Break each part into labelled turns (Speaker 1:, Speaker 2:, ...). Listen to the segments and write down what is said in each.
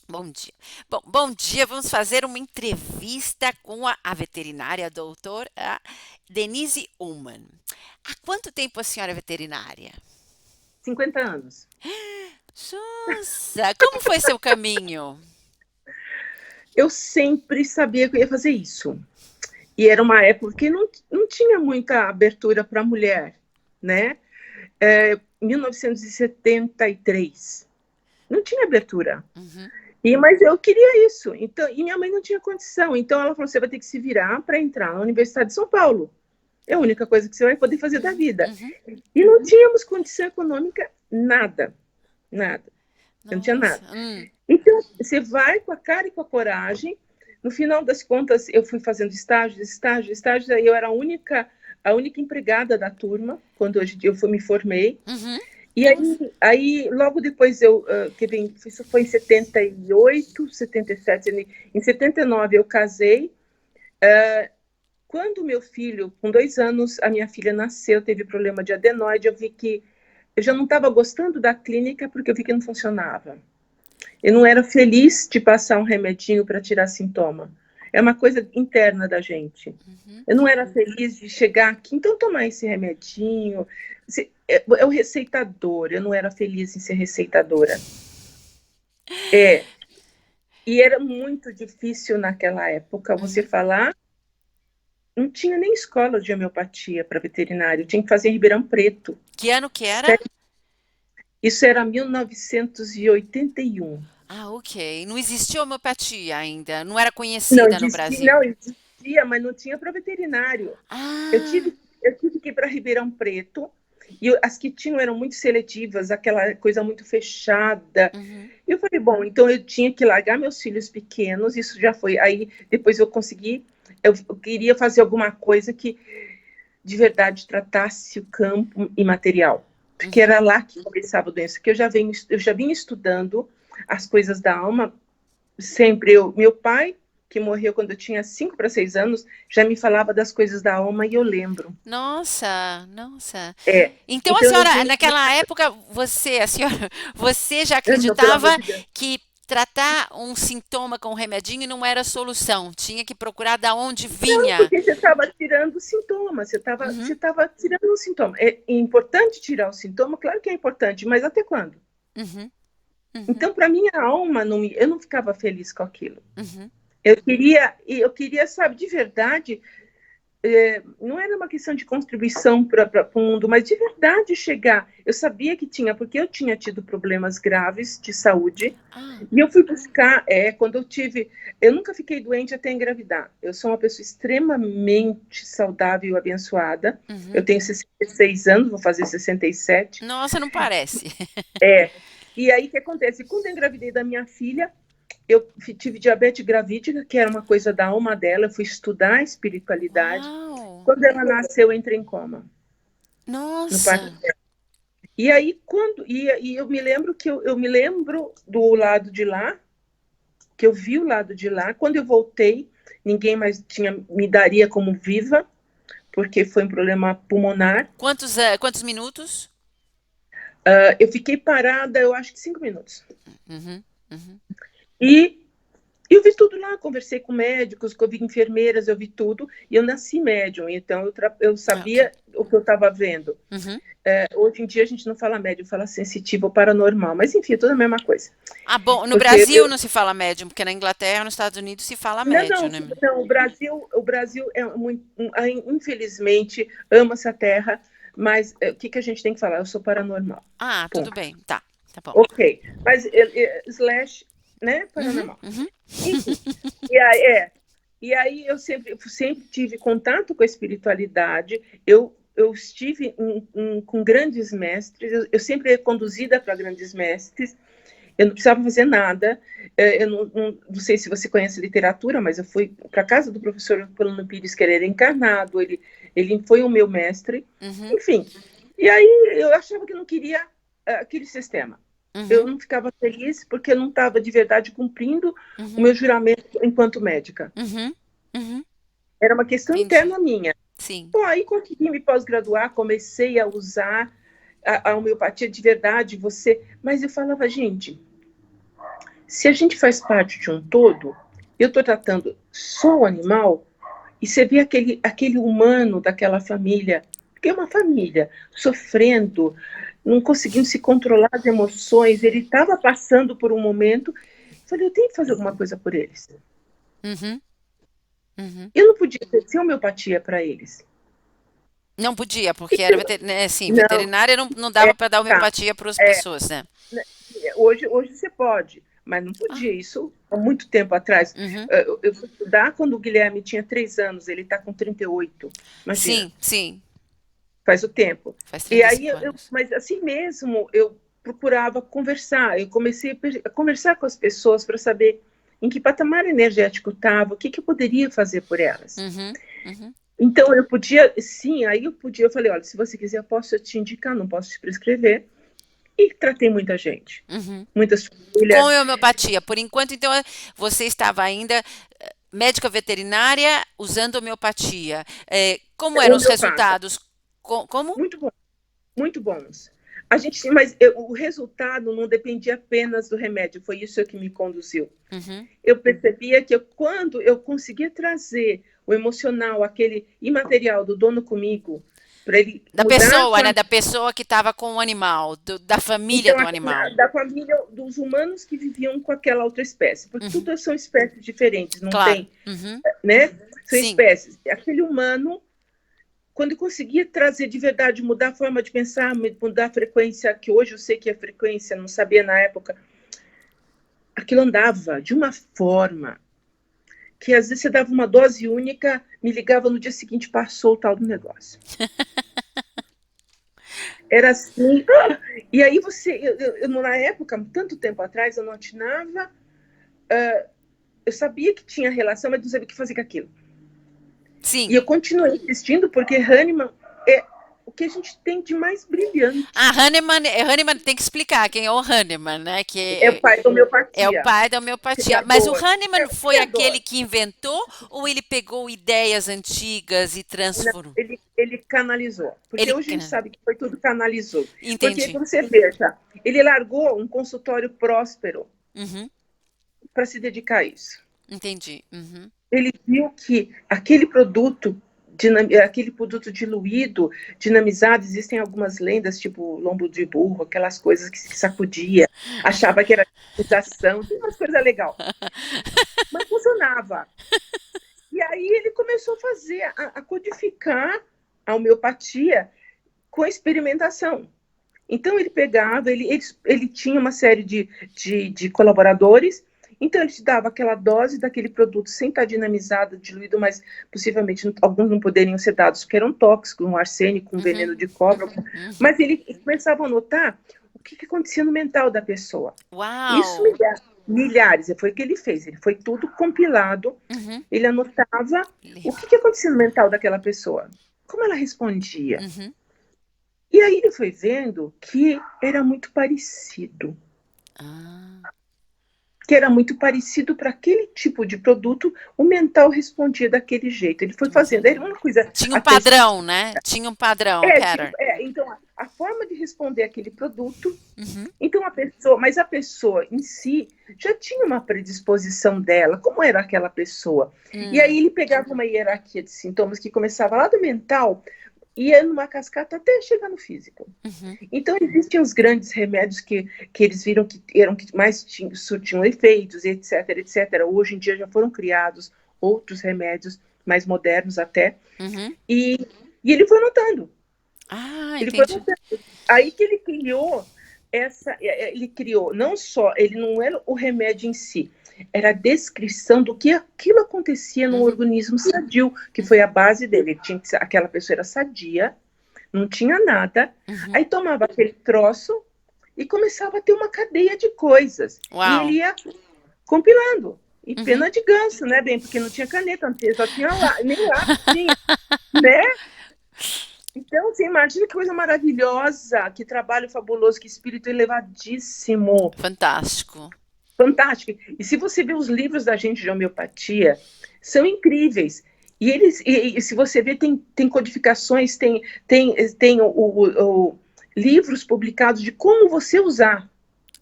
Speaker 1: Bom dia. Bom dia. Vamos fazer uma entrevista com a veterinária, a doutora Denise Ullmann. Há quanto tempo a senhora é veterinária?
Speaker 2: 50 anos.
Speaker 1: Nossa, como foi seu caminho?
Speaker 2: Eu sempre sabia que eu ia fazer isso. E era uma época que não tinha muita abertura para mulher, né? 1973. Não tinha abertura.
Speaker 1: Uhum,
Speaker 2: Mas eu queria isso. Então, e minha mãe não tinha condição. Então ela falou: você vai ter que se virar para entrar na Universidade de São Paulo. É a única coisa que você vai poder fazer da
Speaker 1: uhum,
Speaker 2: vida.
Speaker 1: uhum.
Speaker 2: E não tínhamos condição econômica, nada. Nada. Eu não tinha nada.
Speaker 1: Nossa.
Speaker 2: Então, você vai com a cara e com a coragem. No final das contas, eu fui fazendo estágios, aí eu era a única empregada da turma, quando me formei.
Speaker 1: Uhum.
Speaker 2: E
Speaker 1: Nossa.
Speaker 2: aí logo depois isso foi em 78, 77, em 79 eu casei. Quando meu filho, com 2 anos, a minha filha nasceu, teve problema de adenoide, eu vi que eu já não estava gostando da clínica porque eu vi que não funcionava. Eu não era feliz de passar um remedinho para tirar sintoma. É uma coisa interna da gente.
Speaker 1: Uhum.
Speaker 2: Eu não era feliz de chegar aqui, então tomar esse remedinho. É o receitador, eu não era feliz em ser receitadora. É, e era muito difícil naquela época você
Speaker 1: Uhum.
Speaker 2: falar. Não tinha nem escola de homeopatia para veterinário, tinha que fazer em Ribeirão Preto.
Speaker 1: Que ano que era?
Speaker 2: Isso era 1981.
Speaker 1: Ah, ok. Não existia homeopatia ainda. Não era
Speaker 2: Não
Speaker 1: conhecida no
Speaker 2: existia,
Speaker 1: Brasil.
Speaker 2: não existia, mas não tinha para veterinário. Eu
Speaker 1: Ah.
Speaker 2: tive, eu tive que ir para Ribeirão Preto, e as que tinham eram muito seletivas, aquela coisa muito fechada.
Speaker 1: Uhum.
Speaker 2: E eu falei, bom, então eu tinha que largar meus filhos pequenos, isso já foi. Aí depois eu queria fazer alguma coisa que de verdade tratasse o campo imaterial, porque
Speaker 1: Uhum.
Speaker 2: era lá que começava a doença, que eu já vinha estudando as coisas da alma sempre. Meu pai, que morreu quando eu tinha 5 para 6 anos, já me falava das coisas da alma e eu lembro.
Speaker 1: Nossa, nossa.
Speaker 2: É,
Speaker 1: Então a
Speaker 2: então eu não
Speaker 1: senhora,
Speaker 2: tinha.
Speaker 1: naquela época, a senhora, você já
Speaker 2: Não, pelo amor
Speaker 1: acreditava
Speaker 2: de Deus.
Speaker 1: que tratar um sintoma com um remedinho não era solução. Tinha que procurar da onde
Speaker 2: Não,
Speaker 1: vinha.
Speaker 2: porque você estava tirando sintomas, você estava você
Speaker 1: Uhum,
Speaker 2: estava tirando um sintoma. É importante tirar o sintoma, claro que é importante, mas até quando?
Speaker 1: uhum, uhum,
Speaker 2: Então, para minha alma, eu não ficava feliz com aquilo.
Speaker 1: uhum,
Speaker 2: Eu queria, sabe, de verdade, não era uma questão de contribuição para o mundo, mas de verdade chegar. Eu sabia que tinha, porque eu tinha tido problemas graves de saúde,
Speaker 1: ah,
Speaker 2: e eu fui buscar, quando eu nunca fiquei doente até engravidar. Eu sou uma pessoa extremamente saudável e abençoada. Eu
Speaker 1: uhum.
Speaker 2: tenho 66 anos, vou fazer 67.
Speaker 1: Nossa, não parece.
Speaker 2: E aí, o que acontece? Quando eu engravidei da minha filha, eu tive diabetes gravídica, que era uma coisa da alma dela. Eu fui estudar a espiritualidade.
Speaker 1: Uau!
Speaker 2: Quando ela nasceu, eu entrei em coma no parto.
Speaker 1: Nossa!
Speaker 2: E aí, e eu me lembro eu me lembro do lado de lá, que eu vi o lado de lá. Quando eu voltei, ninguém mais me daria como viva, porque foi um problema pulmonar.
Speaker 1: Quantos minutos?
Speaker 2: Eu fiquei parada, eu acho que 5 minutos.
Speaker 1: Uhum, uhum.
Speaker 2: E eu vi tudo lá, conversei com médicos, eu vi enfermeiras, eu vi tudo, e eu nasci médium, então eu
Speaker 1: Ah, ok.
Speaker 2: sabia o que eu estava vendo.
Speaker 1: Uhum.
Speaker 2: Hoje em dia a gente não fala médium, fala sensitivo ou paranormal, mas enfim, é tudo a mesma coisa.
Speaker 1: Ah, bom, no
Speaker 2: Porque
Speaker 1: Brasil não se fala médium, porque na Inglaterra, nos Estados Unidos se fala
Speaker 2: não,
Speaker 1: médium,
Speaker 2: não,
Speaker 1: né?
Speaker 2: não, o Brasil é muito, infelizmente, ama essa terra, mas o que a gente tem que falar? Eu sou paranormal.
Speaker 1: Ah, tudo
Speaker 2: Ponto.
Speaker 1: bem. Tá, tá bom.
Speaker 2: Ok, mas slash, né,
Speaker 1: Uhum,
Speaker 2: paranormal.
Speaker 1: uhum,
Speaker 2: Enfim, e aí eu sempre tive contato com a espiritualidade. Eu estive com grandes mestres, eu sempre fui conduzida para grandes mestres. Eu não precisava fazer nada. Eu não sei se você conhece literatura, mas eu fui para a casa do professor Polano Pires, que ele era encarnado, ele foi o meu mestre.
Speaker 1: uhum,
Speaker 2: Enfim, e aí eu achava que não queria aquele sistema. Eu
Speaker 1: uhum,
Speaker 2: não ficava feliz porque eu não estava de verdade cumprindo o
Speaker 1: uhum,
Speaker 2: meu juramento enquanto médica.
Speaker 1: uhum, uhum.
Speaker 2: Era uma questão
Speaker 1: Entendi.
Speaker 2: interna minha.
Speaker 1: Sim.
Speaker 2: Bom, aí consegui me pós-graduar, comecei a usar a homeopatia de verdade, mas eu falava, gente, Se a gente faz parte de um todo, eu estou tratando só o animal, e você vê aquele humano daquela família, que é uma família, sofrendo, não conseguindo se controlar as emoções, ele estava passando por um momento, eu falei, eu tenho que fazer alguma coisa por eles.
Speaker 1: Uhum. Uhum.
Speaker 2: Eu não podia oferecer homeopatia para eles.
Speaker 1: Não podia, porque era assim,
Speaker 2: Não,
Speaker 1: veterinária não
Speaker 2: é,
Speaker 1: dava para dar
Speaker 2: tá.
Speaker 1: homeopatia para as pessoas, né?
Speaker 2: Hoje você pode, mas não
Speaker 1: Ah,
Speaker 2: podia. Isso há muito tempo atrás.
Speaker 1: uhum.
Speaker 2: Eu fui estudar quando o Guilherme tinha 3 anos, ele está com 38. Imagina,
Speaker 1: Sim, sim,
Speaker 2: faz o tempo.
Speaker 1: faz
Speaker 2: E aí,
Speaker 1: 35 anos.
Speaker 2: mas assim mesmo, eu procurava conversar. Eu comecei a conversar com as pessoas para saber em que patamar energético estava, o que eu poderia fazer por elas.
Speaker 1: Uhum, uhum,
Speaker 2: Então, eu podia, sim, aí eu falei, olha, se você quiser, eu posso te indicar, não posso te prescrever. E tratei muita gente,
Speaker 1: uhum.
Speaker 2: muitas
Speaker 1: Com
Speaker 2: famílias.
Speaker 1: homeopatia, por enquanto, então, você estava ainda médica veterinária usando homeopatia. Como eram os
Speaker 2: Homeopata,
Speaker 1: resultados? Como?
Speaker 2: muito bom, muito bons. A gente, mas o resultado não dependia apenas do remédio, foi isso que me conduziu.
Speaker 1: Uhum.
Speaker 2: Eu percebia que quando eu conseguia trazer o emocional, aquele imaterial do dono comigo, para ele
Speaker 1: Da
Speaker 2: mudar a
Speaker 1: pessoa, né?
Speaker 2: forma.
Speaker 1: Da pessoa que estava com o animal, da família
Speaker 2: Então,
Speaker 1: do animal.
Speaker 2: da família dos humanos que viviam com aquela outra espécie, porque
Speaker 1: Uhum.
Speaker 2: tudo são espécies diferentes, não
Speaker 1: Claro.
Speaker 2: tem,
Speaker 1: Uhum.
Speaker 2: né? São
Speaker 1: Sim.
Speaker 2: espécies. Aquele humano, quando eu conseguia trazer de verdade, mudar a forma de pensar, mudar a frequência, que hoje eu sei que é frequência, não sabia na época, aquilo andava de uma forma que às vezes você dava uma dose única, me ligava no dia seguinte, passou o tal do negócio. Era assim. E aí na época, tanto tempo atrás, eu não atinava, eu sabia que tinha relação, mas não sabia o que fazer com aquilo.
Speaker 1: Sim.
Speaker 2: E eu continuei insistindo, porque Hahnemann é o que a gente tem de mais
Speaker 1: Ah,
Speaker 2: brilhante.
Speaker 1: Hahnemann tem que explicar quem é o Hahnemann, né?
Speaker 2: É o pai da
Speaker 1: É o
Speaker 2: homeopatia,
Speaker 1: pai da homeopatia. Mas o
Speaker 2: criador.
Speaker 1: Hahnemann foi aquele
Speaker 2: Criador.
Speaker 1: que inventou ou ele pegou ideias antigas e
Speaker 2: Não,
Speaker 1: transformou?
Speaker 2: ele canalizou. Porque
Speaker 1: Ele.
Speaker 2: hoje a gente sabe que foi tudo canalizou. Porque,
Speaker 1: Entendi.
Speaker 2: como você veja, ele largou um consultório próspero
Speaker 1: Uhum.
Speaker 2: para se dedicar a isso.
Speaker 1: Entendi. Uhum.
Speaker 2: Ele viu que aquele produto diluído, dinamizado, existem algumas lendas, tipo lombo de burro, aquelas coisas que sacudia, achava que era dinamização, tinha umas coisas legais. Mas funcionava. E aí ele começou a fazer, a codificar a homeopatia com experimentação. Então ele pegava, ele tinha uma série de colaboradores, então ele te dava aquela dose daquele produto sem estar dinamizado, diluído, mas possivelmente alguns não poderiam ser dados porque eram tóxicos, um arsênico, um
Speaker 1: Uhum.
Speaker 2: veneno de cobra,
Speaker 1: Uhum.
Speaker 2: mas ele começava a notar o que acontecia no mental da pessoa. Isso
Speaker 1: Uau!
Speaker 2: milhares, foi o que ele fez, ele foi tudo compilado,
Speaker 1: Uhum.
Speaker 2: ele anotava o que acontecia no mental daquela pessoa, como ela respondia.
Speaker 1: Uhum.
Speaker 2: E aí ele foi vendo que era muito parecido.
Speaker 1: Ah.
Speaker 2: Que era muito parecido para aquele tipo de produto, o mental respondia daquele jeito. Ele foi fazendo. Era
Speaker 1: Entendi.
Speaker 2: uma coisa.
Speaker 1: Tinha um padrão, né? Tinha um padrão, pattern.
Speaker 2: Então, a forma de responder aquele produto.
Speaker 1: Uhum.
Speaker 2: Então, mas a pessoa em si já tinha uma predisposição dela, como era aquela pessoa. E aí ele pegava uma hierarquia de sintomas que começava lá do mental, ia numa cascata até chegar no físico.
Speaker 1: Uhum.
Speaker 2: Então, existem os grandes remédios que eles viram que eram que mais surtiam efeitos, etc, etc. Hoje em dia já foram criados outros remédios mais modernos até.
Speaker 1: Uhum.
Speaker 2: E ele foi anotando.
Speaker 1: Ah,
Speaker 2: Ele foi
Speaker 1: entendi.
Speaker 2: anotando. Aí que ele criou não só, ele não era o remédio em si, era a descrição do que aquilo acontecia no organismo sadio, que foi a base dele. Aquela pessoa era sadia, não tinha nada, aí tomava aquele troço e começava a ter uma cadeia de coisas. E
Speaker 1: Uau.
Speaker 2: ele ia compilando. E
Speaker 1: Uhum.
Speaker 2: pena de ganso, né, bem? Porque não tinha caneta, só tinha lá, nem lápis tinha, né? Então, você imagina que coisa maravilhosa, que trabalho fabuloso, que espírito elevadíssimo.
Speaker 1: Fantástico.
Speaker 2: Fantástico. E se você ver os livros da gente de homeopatia, são incríveis. E se você ver, tem codificações, tem livros publicados de como você usar.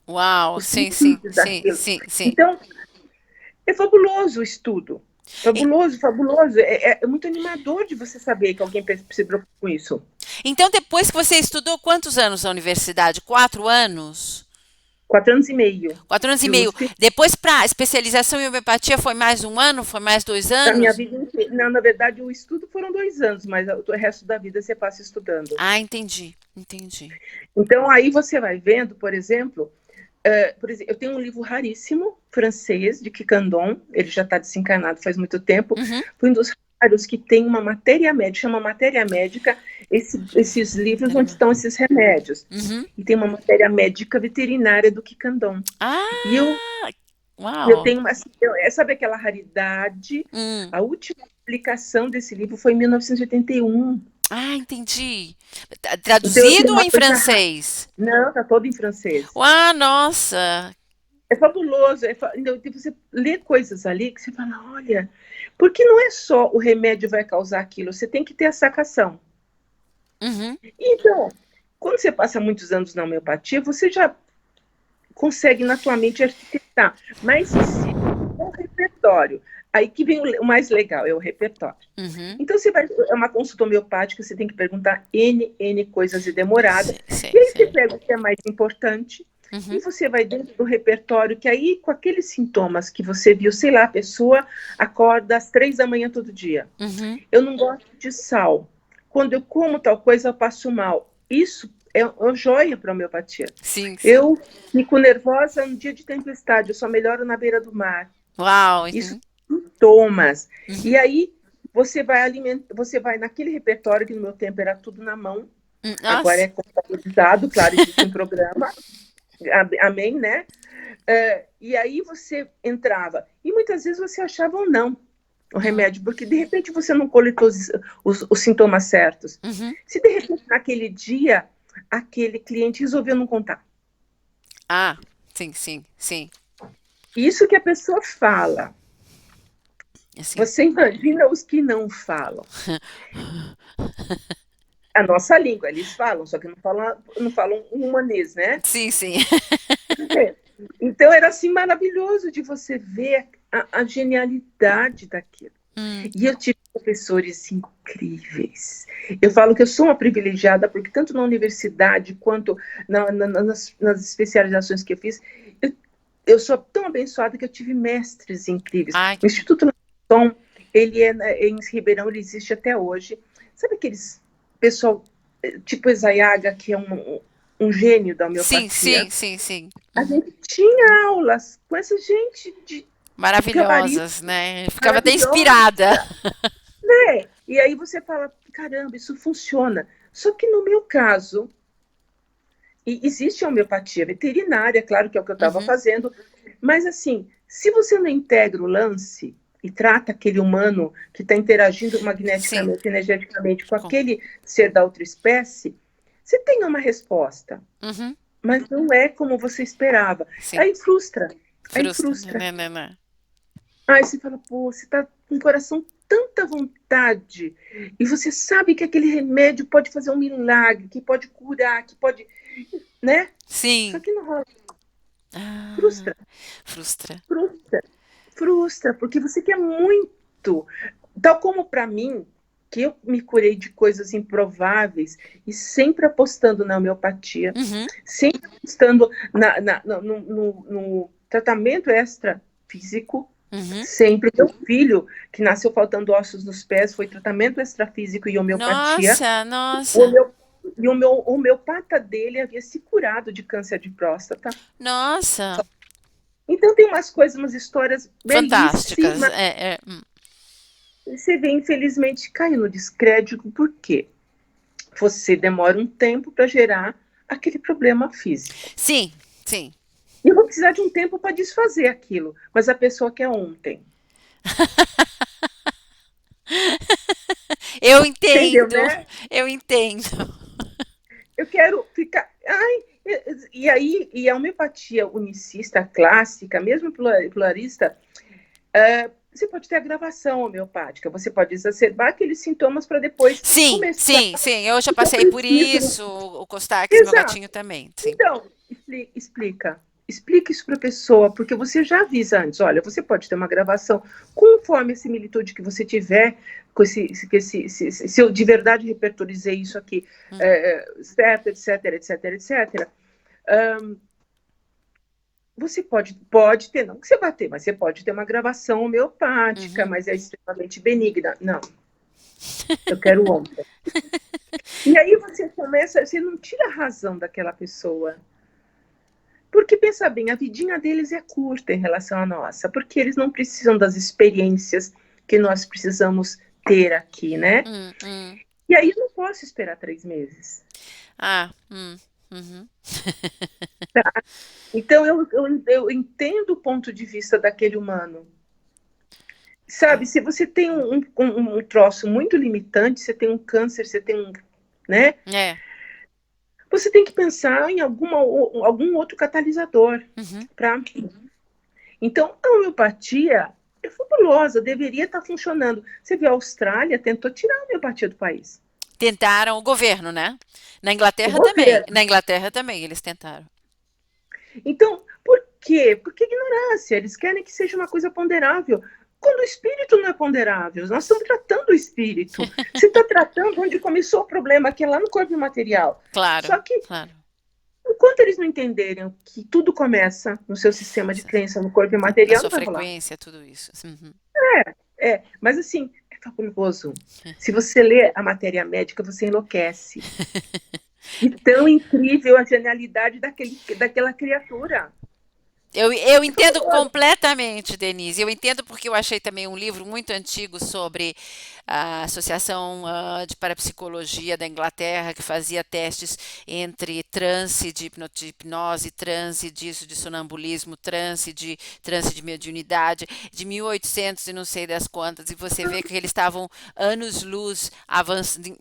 Speaker 1: Uau,
Speaker 2: os
Speaker 1: sim, sim,
Speaker 2: limites
Speaker 1: sim,
Speaker 2: daquilo.
Speaker 1: sim, sim.
Speaker 2: Então, é fabuloso o estudo.
Speaker 1: E-
Speaker 2: Fabuloso, fabuloso. É muito animador de você saber que alguém se preocupa com isso.
Speaker 1: Então, depois que você estudou quantos anos na universidade? 4 anos?
Speaker 2: 4 anos e meio
Speaker 1: 4 anos e
Speaker 2: de
Speaker 1: meio.
Speaker 2: USP.
Speaker 1: Depois, para especialização em homeopatia, foi mais um ano? Foi mais dois
Speaker 2: Da minha
Speaker 1: anos?
Speaker 2: vida inteira. Não, na verdade, o estudo foram 2 anos, mas o resto da vida você passa estudando.
Speaker 1: Ah, entendi, entendi.
Speaker 2: Então, aí você vai vendo, por exemplo, eu tenho um livro raríssimo, francês, de Quicandon, ele já está desencarnado faz muito tempo,
Speaker 1: Uhum.
Speaker 2: foi um dos raros que tem uma matéria médica, chama matéria médica, esses livros onde
Speaker 1: Caramba.
Speaker 2: estão esses remédios.
Speaker 1: Uhum.
Speaker 2: E tem uma matéria médica veterinária do Quicandon. E
Speaker 1: Ah,
Speaker 2: eu
Speaker 1: uau.
Speaker 2: tenho uma, sabe aquela raridade?
Speaker 1: Hum.
Speaker 2: A última publicação desse livro foi em 1981.
Speaker 1: Ah, entendi.
Speaker 2: Então eu tenho
Speaker 1: Traduzido ou
Speaker 2: uma
Speaker 1: em
Speaker 2: coisa rara.
Speaker 1: francês?
Speaker 2: Não, está todo em francês.
Speaker 1: Ah, nossa.
Speaker 2: É fabuloso. Então, você lê coisas ali que você fala, olha, porque não é só o remédio vai causar aquilo, você tem que ter a sacação.
Speaker 1: Uhum.
Speaker 2: Então, quando você passa muitos anos na homeopatia, você já consegue na tua mente arquitetar, mas existe um repertório. Aí que vem o mais legal, é o repertório.
Speaker 1: Uhum.
Speaker 2: Então, é uma consulta homeopática, você tem que perguntar N coisas e demorada.
Speaker 1: Sei, sei,
Speaker 2: E aí você
Speaker 1: sei.
Speaker 2: pega o que é mais importante e
Speaker 1: Uhum.
Speaker 2: você vai dentro do repertório, que aí, com aqueles sintomas que você viu, sei lá, a pessoa acorda às 3 da manhã todo dia.
Speaker 1: Uhum.
Speaker 2: Eu não gosto de sal. Quando eu como tal coisa, eu passo mal. Isso é uma joia para a homeopatia.
Speaker 1: Sim, sim.
Speaker 2: Eu fico nervosa no dia de tempestade, eu só melhoro na beira do mar.
Speaker 1: Uau.
Speaker 2: Isso
Speaker 1: Uhum.
Speaker 2: sintomas. E
Speaker 1: Uhum.
Speaker 2: aí você vai naquele repertório que no meu tempo era tudo na mão, agora
Speaker 1: Nossa.
Speaker 2: é computadorizado, claro, existe um programa, amém, né? E aí você entrava, e muitas vezes você achava ou não o
Speaker 1: Uhum.
Speaker 2: remédio, porque de repente você não coletou os sintomas certos.
Speaker 1: Uhum.
Speaker 2: Se de repente naquele dia aquele cliente resolveu não contar.
Speaker 1: Ah, sim, sim, sim.
Speaker 2: Isso que a pessoa fala.
Speaker 1: Assim.
Speaker 2: Você imagina os que não falam. A nossa língua, eles falam, só que não falam humanês, né?
Speaker 1: Sim, sim.
Speaker 2: Então era assim maravilhoso de você ver a genialidade daquilo.
Speaker 1: Hum.
Speaker 2: E eu tive professores incríveis. Eu falo que eu sou uma privilegiada, porque tanto na universidade quanto nas especializações que eu fiz, eu sou tão abençoada que eu tive mestres incríveis.
Speaker 1: Ai,
Speaker 2: O Instituto Tom, ele em Ribeirão, ele existe até hoje. Sabe aqueles pessoal tipo Esayaga, que é um gênio da
Speaker 1: sim,
Speaker 2: homeopatia?
Speaker 1: sim, sim, sim.
Speaker 2: A
Speaker 1: Uhum.
Speaker 2: gente tinha aulas com essa gente de gabarito
Speaker 1: Maravilhosas, né? Eu ficava até
Speaker 2: maravilhosa.
Speaker 1: inspirada.
Speaker 2: E aí você fala, caramba, isso funciona. Só que no meu caso, e existe a homeopatia veterinária, claro que é o que eu estava
Speaker 1: Uhum.
Speaker 2: fazendo, mas assim, se você não integra o lance e trata aquele humano que está interagindo
Speaker 1: Sim.
Speaker 2: magneticamente, energeticamente com
Speaker 1: Com-
Speaker 2: aquele ser da outra espécie, você tem uma resposta,
Speaker 1: Uhum.
Speaker 2: mas não é como você esperava.
Speaker 1: Sim.
Speaker 2: Aí frustra, aí
Speaker 1: Frustra.
Speaker 2: frustra.
Speaker 1: Né, né, né.
Speaker 2: Aí você fala, pô, você tá com o coração tanta vontade, e você sabe que aquele remédio pode fazer um milagre, que pode curar, que pode, né? Só
Speaker 1: Sim.
Speaker 2: que não rola.
Speaker 1: Ah,
Speaker 2: Frustra,
Speaker 1: frustra.
Speaker 2: frustra, frustra, porque você quer muito. Tal como para mim, que eu me curei de coisas improváveis e sempre apostando na homeopatia,
Speaker 1: Uhum.
Speaker 2: sempre apostando no tratamento extrafísico.
Speaker 1: Uhum.
Speaker 2: Sempre. Meu filho, que nasceu faltando ossos nos pés, foi tratamento extrafísico e homeopatia.
Speaker 1: Nossa,
Speaker 2: O
Speaker 1: nossa.
Speaker 2: meu, e o homeopata dele havia se curado de câncer de próstata.
Speaker 1: Nossa.
Speaker 2: Então tem umas coisas, umas histórias
Speaker 1: Fantásticas.
Speaker 2: belíssimas.
Speaker 1: É.
Speaker 2: E você vê, infelizmente, caiu no descrédito, porque você demora um tempo para gerar aquele problema físico.
Speaker 1: Sim, sim.
Speaker 2: E eu vou precisar de um tempo para desfazer aquilo, mas a pessoa quer ontem.
Speaker 1: Eu
Speaker 2: Entendeu,
Speaker 1: entendo.
Speaker 2: né?
Speaker 1: Eu entendo.
Speaker 2: Eu quero ficar. Ai, e aí, e a homeopatia unicista clássica, mesmo pluralista, você pode ter agravação homeopática, você pode exacerbar aqueles sintomas para depois
Speaker 1: Sim,
Speaker 2: começar.
Speaker 1: sim, sim. Eu já
Speaker 2: Porque eu
Speaker 1: passei por
Speaker 2: preciso.
Speaker 1: isso. O Costax, meu
Speaker 2: Exato.
Speaker 1: gatinho também. Sim.
Speaker 2: Então, explica. Explique isso para a pessoa, porque você já avisa antes, olha, você pode ter uma gravação conforme a similitude que você tiver, com se eu de verdade repertorizei isso aqui, certo, etc, etc, etc. Você pode ter, não que você bater, mas você pode ter uma gravação homeopática, mas é extremamente benigna. Não, eu quero ontem. E aí você começa, você não tira a razão daquela pessoa. Porque, pensa bem, a vidinha deles é curta em relação à nossa, porque eles não precisam das experiências que nós precisamos ter aqui, né? E aí eu não posso esperar 3 meses. Tá? Então eu entendo o ponto de vista daquele humano. Sabe, se você tem um troço muito limitante, você tem um câncer, você tem um, né? Você tem que pensar em algum outro catalisador. Então, a homeopatia é fabulosa, deveria estar funcionando. Você viu, a Austrália tentou tirar a homeopatia do país.
Speaker 1: Tentaram o governo, né? Na Inglaterra
Speaker 2: O
Speaker 1: também.
Speaker 2: governo.
Speaker 1: Na Inglaterra também eles tentaram.
Speaker 2: Então, por quê? Porque ignorância. Eles querem que seja uma coisa ponderável. Quando o espírito não é ponderável, nós estamos tratando o espírito. Você está tratando onde começou o problema, que é lá no corpo material.
Speaker 1: Claro,
Speaker 2: Só que,
Speaker 1: claro.
Speaker 2: enquanto eles não entenderem que tudo começa no seu sistema de crença, no corpo
Speaker 1: Na
Speaker 2: material,
Speaker 1: sua
Speaker 2: não vai rolar.
Speaker 1: frequência, tudo isso.
Speaker 2: Mas assim, é fabuloso. Se você lê a matéria médica, você enlouquece. E tão incrível a genialidade daquela criatura.
Speaker 1: Eu entendo completamente, Denise. Eu entendo porque eu achei também um livro muito antigo sobre a Associação de Parapsicologia da Inglaterra, que fazia testes entre transe de hipnose, transe disso, de sonambulismo, transe de mediunidade, de 1800 e não sei das quantas, e você vê que eles estavam anos-luz avançando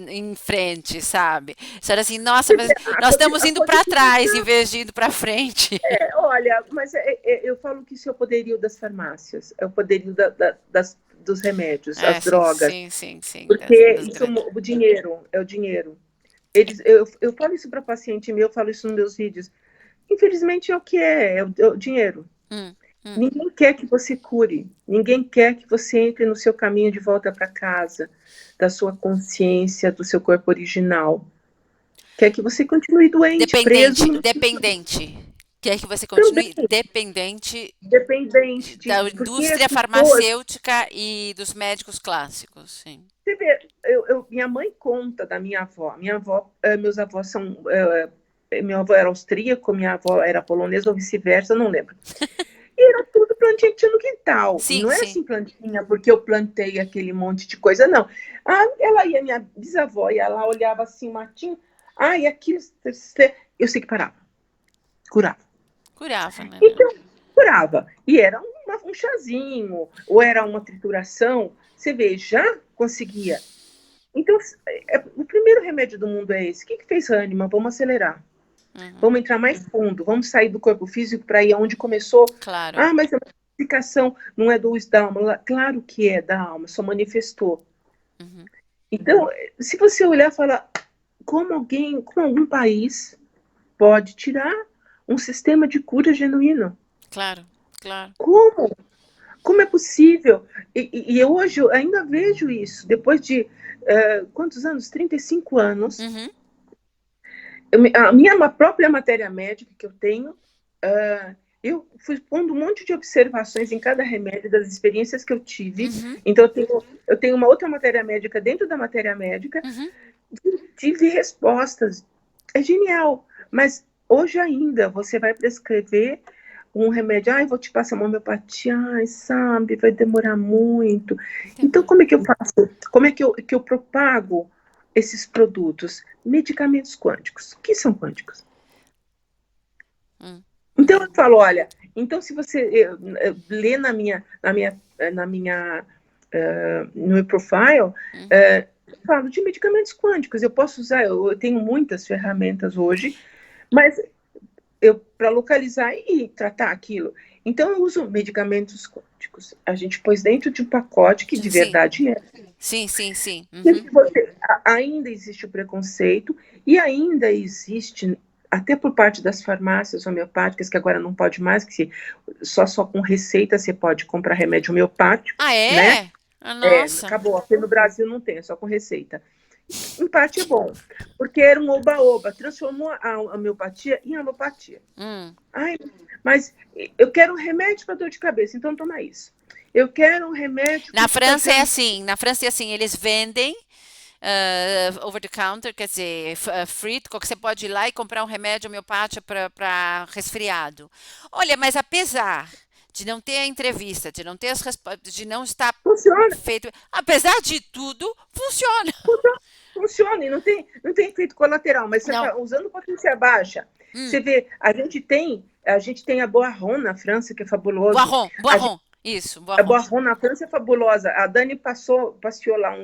Speaker 1: em frente, sabe? Só era assim, nossa, mas nós estamos indo para trás em vez de indo para frente.
Speaker 2: Olha, mas eu falo que isso é o poderio das farmácias, é o poderio dos remédios, as drogas.
Speaker 1: Sim.
Speaker 2: Porque isso, o dinheiro, é o dinheiro. Eu falo isso para paciente meu, eu falo isso nos meus vídeos. Infelizmente é o que é o dinheiro. Ninguém quer que você cure, ninguém quer que você entre no seu caminho de volta para casa, da sua consciência, do seu corpo original. Quer que você continue doente, preso.
Speaker 1: Dependente. Quer que você continue dependente da indústria farmacêutica e dos médicos clássicos. Sim.
Speaker 2: Você vê, minha mãe conta da minha avó. Meus avós são. Meu avô era austríaco, minha avó era polonesa ou vice-versa, não lembro. E era tudo plantinha que tinha no quintal.
Speaker 1: Sim,
Speaker 2: não é assim plantinha porque eu plantei aquele monte de coisa, não. Ela ia, minha bisavó, e ela olhava assim, matinho. E aquilo, eu sei que parava. Curava,
Speaker 1: né?
Speaker 2: Então, curava. E era um chazinho, ou era uma trituração. Você vê, já conseguia. Então, o primeiro remédio do mundo é esse. O que fez Hahnemann? Vamos acelerar. Vamos entrar mais fundo. Vamos sair do corpo físico para ir aonde começou.
Speaker 1: Claro.
Speaker 2: Mas a explicação não é do uso da alma. Claro que é da alma, só manifestou. Então, se você olhar e falar, como algum país pode tirar um sistema de cura genuíno?
Speaker 1: Claro.
Speaker 2: Como é possível? E hoje eu ainda vejo isso, depois de quantos anos? 35 anos. A minha própria matéria médica que eu tenho, eu fui pondo um monte de observações em cada remédio das experiências que eu tive. Então, eu tenho uma outra matéria médica dentro da matéria médica. Tive respostas. É genial. Mas hoje ainda você vai prescrever um remédio, eu vou te passar uma homeopatia, sabe, vai demorar muito. Então, como é que eu faço? Como é que eu propago esses produtos? Medicamentos quânticos. O que são quânticos? Então, eu falo, olha, então se você lê no meu profile, eu falo de medicamentos quânticos. Eu posso usar, eu tenho muitas ferramentas hoje, mas para localizar e tratar aquilo. Então, eu uso medicamentos quânticos. A gente pôs dentro de um pacote que de verdade é.
Speaker 1: Sim.
Speaker 2: Ainda existe o preconceito e ainda existe até por parte das farmácias homeopáticas, que agora não pode mais, que só com receita você pode comprar remédio homeopático,
Speaker 1: Ah,
Speaker 2: né?
Speaker 1: é? Ah, nossa.
Speaker 2: Acabou. Aqui no Brasil não tem, é só com receita. Em parte é bom, porque era um oba-oba, transformou a homeopatia em alopatia.
Speaker 1: Hum.
Speaker 2: Ai, mas eu quero um remédio para dor de cabeça, então toma isso. Eu quero um remédio
Speaker 1: Na
Speaker 2: que fica
Speaker 1: França é
Speaker 2: tranquilo.
Speaker 1: assim, na França é assim, eles vendem over the counter, quer dizer, free, que você pode ir lá e comprar um remédio homeopático para resfriado. Olha, mas apesar de não ter a entrevista, de não ter as respostas, de não estar
Speaker 2: Funciona,
Speaker 1: feito, apesar de tudo, funciona.
Speaker 2: funciona, e não tem efeito colateral, mas você
Speaker 1: Não.
Speaker 2: está usando potência baixa.
Speaker 1: Hum.
Speaker 2: Você vê, a gente tem a Boiron na França, que é fabuloso.
Speaker 1: Boiron,
Speaker 2: A, gente,
Speaker 1: Boiron, isso,
Speaker 2: a
Speaker 1: Boiron,
Speaker 2: Boiron na França é fabulosa. A Dani passeou lá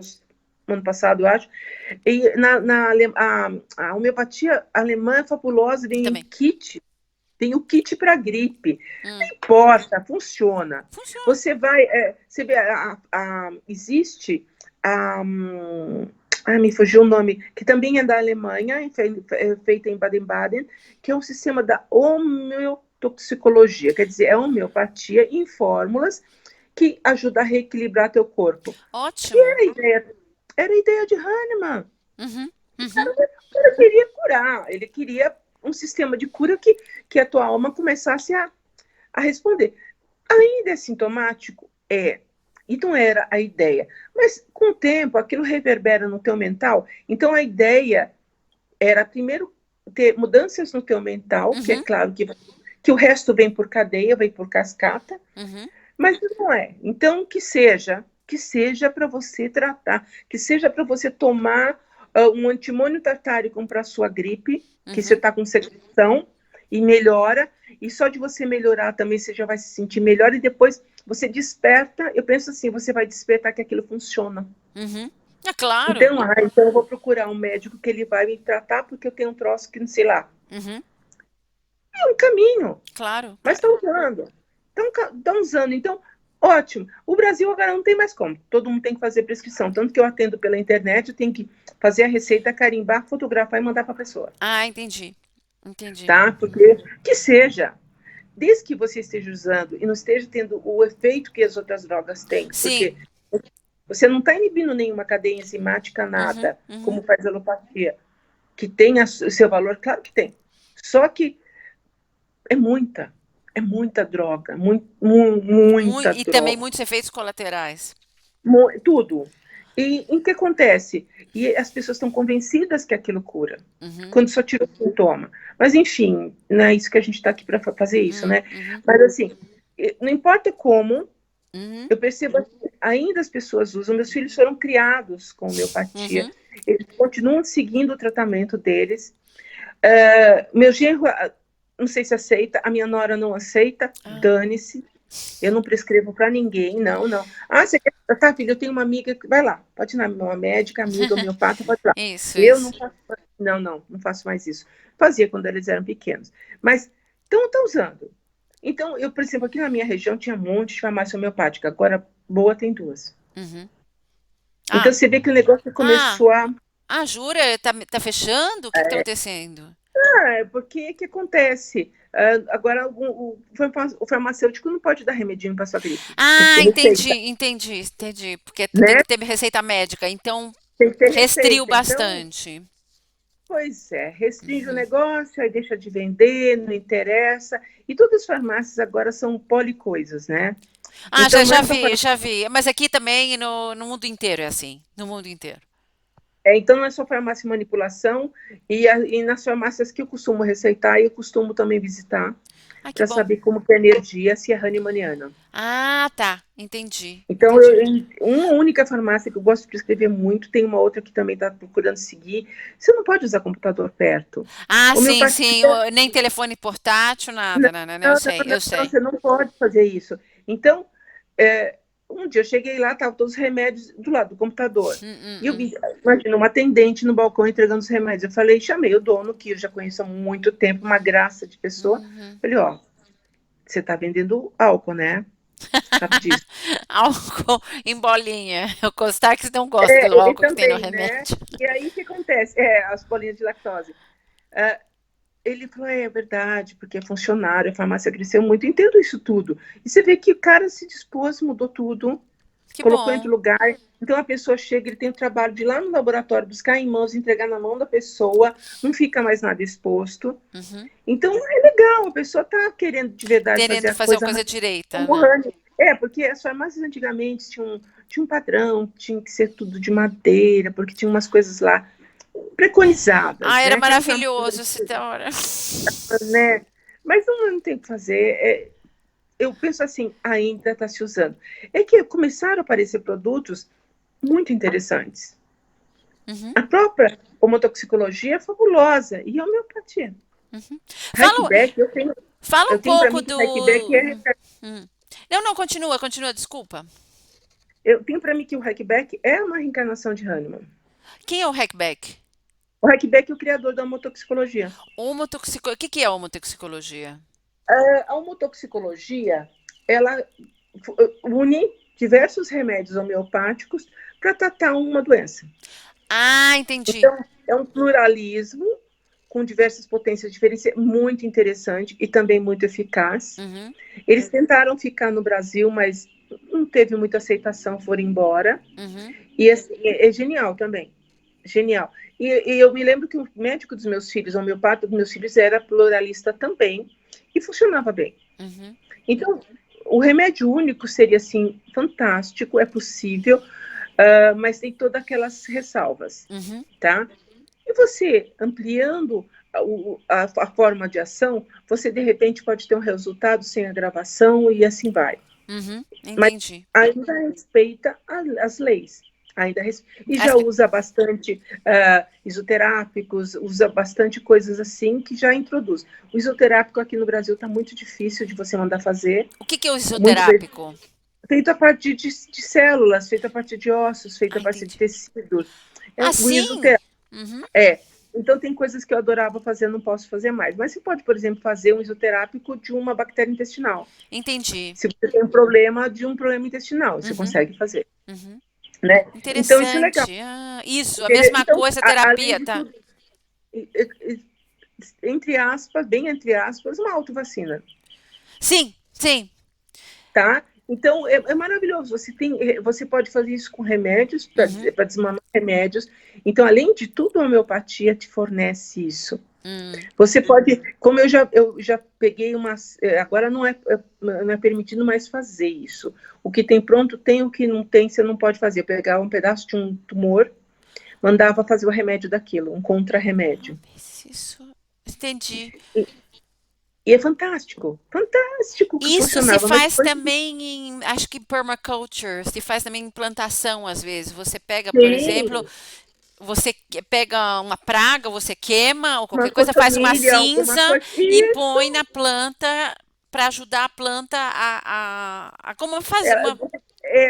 Speaker 2: ano passado, eu acho. E a homeopatia alemã é fabulosa, vem em
Speaker 1: também.
Speaker 2: kit. Tem o kit para gripe.
Speaker 1: Hum.
Speaker 2: Não importa, funciona.
Speaker 1: Funciona.
Speaker 2: Você vê, existe me fugiu o nome, que também é da Alemanha, feita em Baden-Baden, que é um sistema da homeotoxicologia, quer dizer, é homeopatia em fórmulas que ajuda a reequilibrar teu corpo. Que
Speaker 1: Ótimo.
Speaker 2: era a ideia de Hahnemann.
Speaker 1: Uhum, uhum,
Speaker 2: Ele queria curar, ele queria um sistema de cura que a tua alma começasse a responder. Ainda é sintomático? É. E não era a ideia. Mas, com o tempo, aquilo reverbera no teu mental. Então, a ideia era, primeiro, ter mudanças no teu mental, que é
Speaker 1: uhum,
Speaker 2: claro que o resto vem por cadeia, vem por cascata,
Speaker 1: uhum,
Speaker 2: mas não é. Então, que seja para você tratar, que seja para você tomar um antimônio tartárico para a sua gripe, que você
Speaker 1: uhum,
Speaker 2: está com secreção e melhora, e só de você melhorar também você já vai se sentir melhor, e depois você desperta, eu penso assim, você vai despertar que aquilo funciona.
Speaker 1: uhum. É claro.
Speaker 2: Então eu vou procurar um médico que ele vai me tratar, porque eu tenho um troço que, não sei lá,
Speaker 1: Uhum,
Speaker 2: é um caminho,
Speaker 1: claro.
Speaker 2: mas está usando. Estão usando, então, ótimo. O Brasil agora não tem mais como. Todo mundo tem que fazer prescrição. Tanto que eu atendo pela internet, eu tenho que fazer a receita, carimbar, fotografar e mandar para a pessoa.
Speaker 1: Ah, entendi. Entendi.
Speaker 2: Tá? Porque que seja, desde que você esteja usando e não esteja tendo o efeito que as outras drogas têm,
Speaker 1: Sim.
Speaker 2: porque você não está inibindo nenhuma cadeia enzimática,
Speaker 1: Uhum,
Speaker 2: nada,
Speaker 1: uhum.
Speaker 2: como faz a alopatia, que tem o seu valor, claro que tem. Só que é muita droga, muita
Speaker 1: E também
Speaker 2: droga,
Speaker 1: muitos efeitos colaterais.
Speaker 2: tudo. E o que acontece? E as pessoas estão convencidas que aquilo cura,
Speaker 1: Uhum,
Speaker 2: quando só tira o sintoma. Mas, enfim, não é isso que a gente está aqui para fazer isso, né?
Speaker 1: uhum,
Speaker 2: Mas, assim, não importa como,
Speaker 1: uhum,
Speaker 2: eu percebo que ainda as pessoas usam. Meus filhos foram criados com homeopatia,
Speaker 1: uhum.
Speaker 2: eles continuam seguindo o tratamento deles. Meu genro, não sei se aceita, a minha nora não aceita,
Speaker 1: Ah,
Speaker 2: dane-se. Eu não prescrevo para ninguém, não, não. Ah, você quer? Tá, filho, eu tenho uma amiga que vai lá, pode ir na uma médica, amiga, homeopata, pode ir lá.
Speaker 1: isso,
Speaker 2: Eu não
Speaker 1: isso.
Speaker 2: faço, não faço mais isso. Fazia quando eles eram pequenos. Mas estão usando. Então, eu, por exemplo, aqui na minha região tinha um monte de farmácia homeopática. Agora, boa tem duas.
Speaker 1: Uhum.
Speaker 2: Então,
Speaker 1: Ah,
Speaker 2: você vê que o negócio
Speaker 1: ah,
Speaker 2: começou a.
Speaker 1: jura? Tá fechando? O que que tá acontecendo?
Speaker 2: Porque que acontece? Agora, o farmacêutico não pode dar remedinho para sua gripe. Tem que
Speaker 1: Ah,
Speaker 2: ter
Speaker 1: entendi,
Speaker 2: receita,
Speaker 1: entendi. Porque tem
Speaker 2: né?
Speaker 1: que ter receita médica, então
Speaker 2: Tem que ter
Speaker 1: restriu
Speaker 2: receita. Então,
Speaker 1: bastante.
Speaker 2: pois é, restringe o
Speaker 1: Uhum.
Speaker 2: negócio, aí deixa de vender, não interessa. E todas as farmácias agora são policoisas, né?
Speaker 1: Ah,
Speaker 2: Então,
Speaker 1: já,
Speaker 2: não é
Speaker 1: já
Speaker 2: só
Speaker 1: vi, já vi. Mas aqui também no mundo inteiro é assim. No mundo inteiro.
Speaker 2: Então, não é só farmácia e manipulação, e nas farmácias que eu costumo receitar, eu costumo também visitar,
Speaker 1: Ah, que
Speaker 2: para
Speaker 1: bom.
Speaker 2: saber como que é a energia, se é Hahnemanniana.
Speaker 1: Ah, tá. Entendi,
Speaker 2: Então,
Speaker 1: entendi.
Speaker 2: em uma única farmácia que eu gosto de prescrever muito, tem uma outra que também está procurando seguir. Você não pode usar computador perto.
Speaker 1: Ah, sim,
Speaker 2: Homeopatia,
Speaker 1: sim. Nem telefone portátil,
Speaker 2: não,
Speaker 1: nada, nada, né?
Speaker 2: não, não,
Speaker 1: Eu
Speaker 2: não,
Speaker 1: sei.
Speaker 2: você não pode fazer isso. Então, um dia eu cheguei lá, estavam todos os remédios do lado do computador. E eu
Speaker 1: Hum.
Speaker 2: vi, imagina, uma atendente no balcão entregando os remédios. Eu falei, chamei o dono, que eu já conheço há muito tempo, uma graça de pessoa.
Speaker 1: Uhum.
Speaker 2: Falei, ó, você está vendendo álcool, né? Sabe disso?
Speaker 1: Álcool em bolinha. O Costax não gosta do
Speaker 2: Ele
Speaker 1: álcool que tem no
Speaker 2: também, né?
Speaker 1: remédio.
Speaker 2: E aí o que acontece? As bolinhas de lactose. ele falou, é verdade, porque é funcionário, a farmácia cresceu muito, entendo isso tudo. E você vê que o cara se dispôs, mudou tudo,
Speaker 1: Que
Speaker 2: colocou em
Speaker 1: bom.
Speaker 2: outro lugar. Então a pessoa chega, ele tem o trabalho de ir lá no laboratório, buscar em mãos, entregar na mão da pessoa, não fica mais nada exposto.
Speaker 1: Uhum.
Speaker 2: Então é legal, a pessoa está querendo de verdade fazer
Speaker 1: Querendo
Speaker 2: a
Speaker 1: fazer uma
Speaker 2: coisa
Speaker 1: coisa direita,
Speaker 2: como o
Speaker 1: né?
Speaker 2: Honey. Porque as farmácias antigamente tinham um padrão, tinha que ser tudo de madeira, porque tinha umas coisas lá preconizadas,
Speaker 1: Ah, era
Speaker 2: né? Aquelas
Speaker 1: maravilhoso
Speaker 2: farmácias,
Speaker 1: essa hora.
Speaker 2: né? Mas não tem o que fazer. Eu penso assim, ainda está se usando. É que começaram a aparecer produtos muito interessantes.
Speaker 1: Uhum,
Speaker 2: A própria homotoxicologia é fabulosa. E a homeopatia.
Speaker 1: uhum. Fala,
Speaker 2: Hackback,
Speaker 1: fala
Speaker 2: eu
Speaker 1: um
Speaker 2: tenho para
Speaker 1: pouco
Speaker 2: mim que o hackback
Speaker 1: do.
Speaker 2: é.
Speaker 1: Hum. Não, não, continua, continua, desculpa.
Speaker 2: Eu tenho para mim que o hackback é uma reencarnação de Hahnemann.
Speaker 1: Quem é o hackback?
Speaker 2: O hackback é o criador da homotoxicologia.
Speaker 1: O que que é homotoxicologia?
Speaker 2: A homotoxicologia, ela une diversos remédios homeopáticos para tratar uma doença.
Speaker 1: Ah, entendi.
Speaker 2: Então, é um pluralismo com diversas potências diferentes, muito interessante e também muito eficaz.
Speaker 1: Uhum,
Speaker 2: Eles tentaram ficar no Brasil, mas não teve muita aceitação, foram embora.
Speaker 1: uhum,
Speaker 2: E assim, é genial também. Genial. E eu me lembro que o médico dos meus filhos, o homeopata dos meus filhos, era pluralista também e funcionava bem.
Speaker 1: uhum,
Speaker 2: Então, o remédio único seria assim fantástico, é possível, mas tem todas aquelas ressalvas,
Speaker 1: uhum,
Speaker 2: tá? E você ampliando a forma de ação, você de repente pode ter um resultado sem agravação e assim vai.
Speaker 1: uhum,
Speaker 2: Mas
Speaker 1: entendi.
Speaker 2: ainda respeita as leis. E já
Speaker 1: As-
Speaker 2: usa bastante isoterápicos, usa bastante coisas assim que já introduz. O isoterápico aqui no Brasil está muito difícil de você mandar fazer.
Speaker 1: O que que é o
Speaker 2: Muito
Speaker 1: isoterápico?
Speaker 2: feito a partir de células, feito a partir de ossos, feito
Speaker 1: Ah,
Speaker 2: a partir de
Speaker 1: entendi.
Speaker 2: tecidos.
Speaker 1: Ah,
Speaker 2: O
Speaker 1: sim?
Speaker 2: isoterápico
Speaker 1: Uhum,
Speaker 2: é. Então, tem coisas que eu adorava fazer, não posso fazer mais. Mas você pode, por exemplo, fazer um isoterápico de uma bactéria intestinal.
Speaker 1: entendi.
Speaker 2: Se você tem um problema de um problema intestinal, você
Speaker 1: Uhum,
Speaker 2: consegue fazer,
Speaker 1: uhum.
Speaker 2: né? Então, isso é legal.
Speaker 1: Interessante. Ah, isso, a
Speaker 2: Entendeu?
Speaker 1: mesma
Speaker 2: Então,
Speaker 1: coisa,
Speaker 2: além
Speaker 1: terapia,
Speaker 2: de
Speaker 1: tá?
Speaker 2: tudo, entre aspas, bem entre aspas, uma autovacina,
Speaker 1: Sim, sim.
Speaker 2: tá? Então, é maravilhoso. Você pode fazer isso com remédios,
Speaker 1: Uhum,
Speaker 2: para desmamar remédios. Então, além de tudo, a homeopatia te fornece isso.
Speaker 1: hum,
Speaker 2: Você pode, como eu já peguei umas, agora não é permitido mais fazer isso. O que tem pronto tem, o que não tem você não pode fazer. Eu pegava um pedaço de um tumor, mandava fazer o remédio daquilo, um contra-remédio.
Speaker 1: isso. Entendi.
Speaker 2: E é fantástico, fantástico que
Speaker 1: Isso se
Speaker 2: funcionava. Mas
Speaker 1: faz
Speaker 2: depois
Speaker 1: também em, acho que permaculture, se faz também em plantação às vezes. Você pega, por exemplo,
Speaker 2: tem
Speaker 1: pega uma praga, você queima ou
Speaker 2: uma
Speaker 1: qualquer coisa, faz uma
Speaker 2: cotonilha, alguma
Speaker 1: cinza
Speaker 2: coisa.
Speaker 1: e
Speaker 2: Isso,
Speaker 1: põe na planta para ajudar a planta a como fazer uma.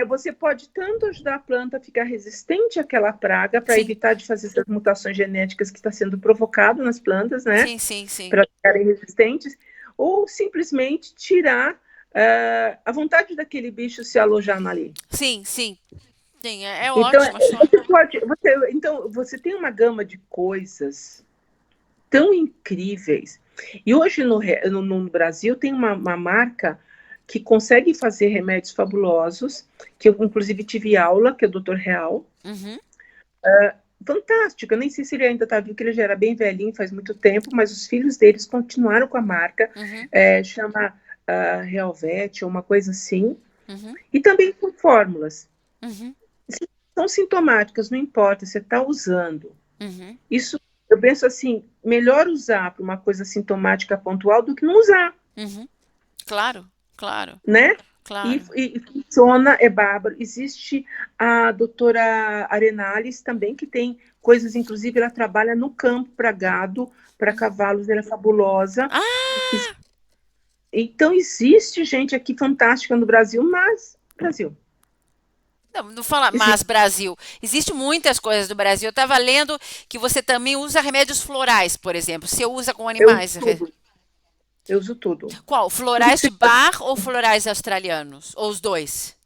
Speaker 2: você pode tanto ajudar a planta a ficar resistente àquela praga para
Speaker 1: Sim,
Speaker 2: evitar de fazer essas mutações genéticas que está sendo provocado nas plantas, né?
Speaker 1: sim, sim, sim.
Speaker 2: Para ficarem resistentes, ou simplesmente tirar a vontade daquele bicho se alojar ali.
Speaker 1: Sim, sim. Sim, é
Speaker 2: Então,
Speaker 1: ótimo, acho
Speaker 2: você
Speaker 1: ótimo.
Speaker 2: pode, então, você tem uma gama de coisas tão incríveis. E hoje no Brasil tem uma marca que consegue fazer remédios fabulosos, que eu inclusive tive aula, que é o Dr. Real.
Speaker 1: Uhum,
Speaker 2: Fantástico, eu nem sei se ele ainda está vivo, porque ele já era bem velhinho faz muito tempo, mas os filhos deles continuaram com a marca,
Speaker 1: uhum,
Speaker 2: chama Realvet ou uma coisa assim,
Speaker 1: uhum,
Speaker 2: e também com fórmulas.
Speaker 1: uhum,
Speaker 2: Se são sintomáticas, não importa, você está usando.
Speaker 1: uhum.
Speaker 2: Isso, eu penso assim, melhor usar para uma coisa sintomática pontual do que não usar,
Speaker 1: Uhum. Claro, claro,
Speaker 2: né? E,
Speaker 1: claro.
Speaker 2: e funciona, é bárbaro. Existe a doutora Arenales também, que tem coisas, inclusive ela trabalha no campo para gado, para cavalos, ela é fabulosa.
Speaker 1: Ah,
Speaker 2: Então, existe gente aqui fantástica no Brasil, mas Brasil.
Speaker 1: não, não fala mas
Speaker 2: Existe.
Speaker 1: Brasil. Existem muitas coisas do Brasil. Eu estava lendo que você também usa remédios florais, por exemplo. Você usa com
Speaker 2: Eu uso
Speaker 1: animais.
Speaker 2: tudo. Eu uso tudo.
Speaker 1: Qual?
Speaker 2: Tudo
Speaker 1: Florais
Speaker 2: que você
Speaker 1: de bar ou florais australianos? Ou os dois?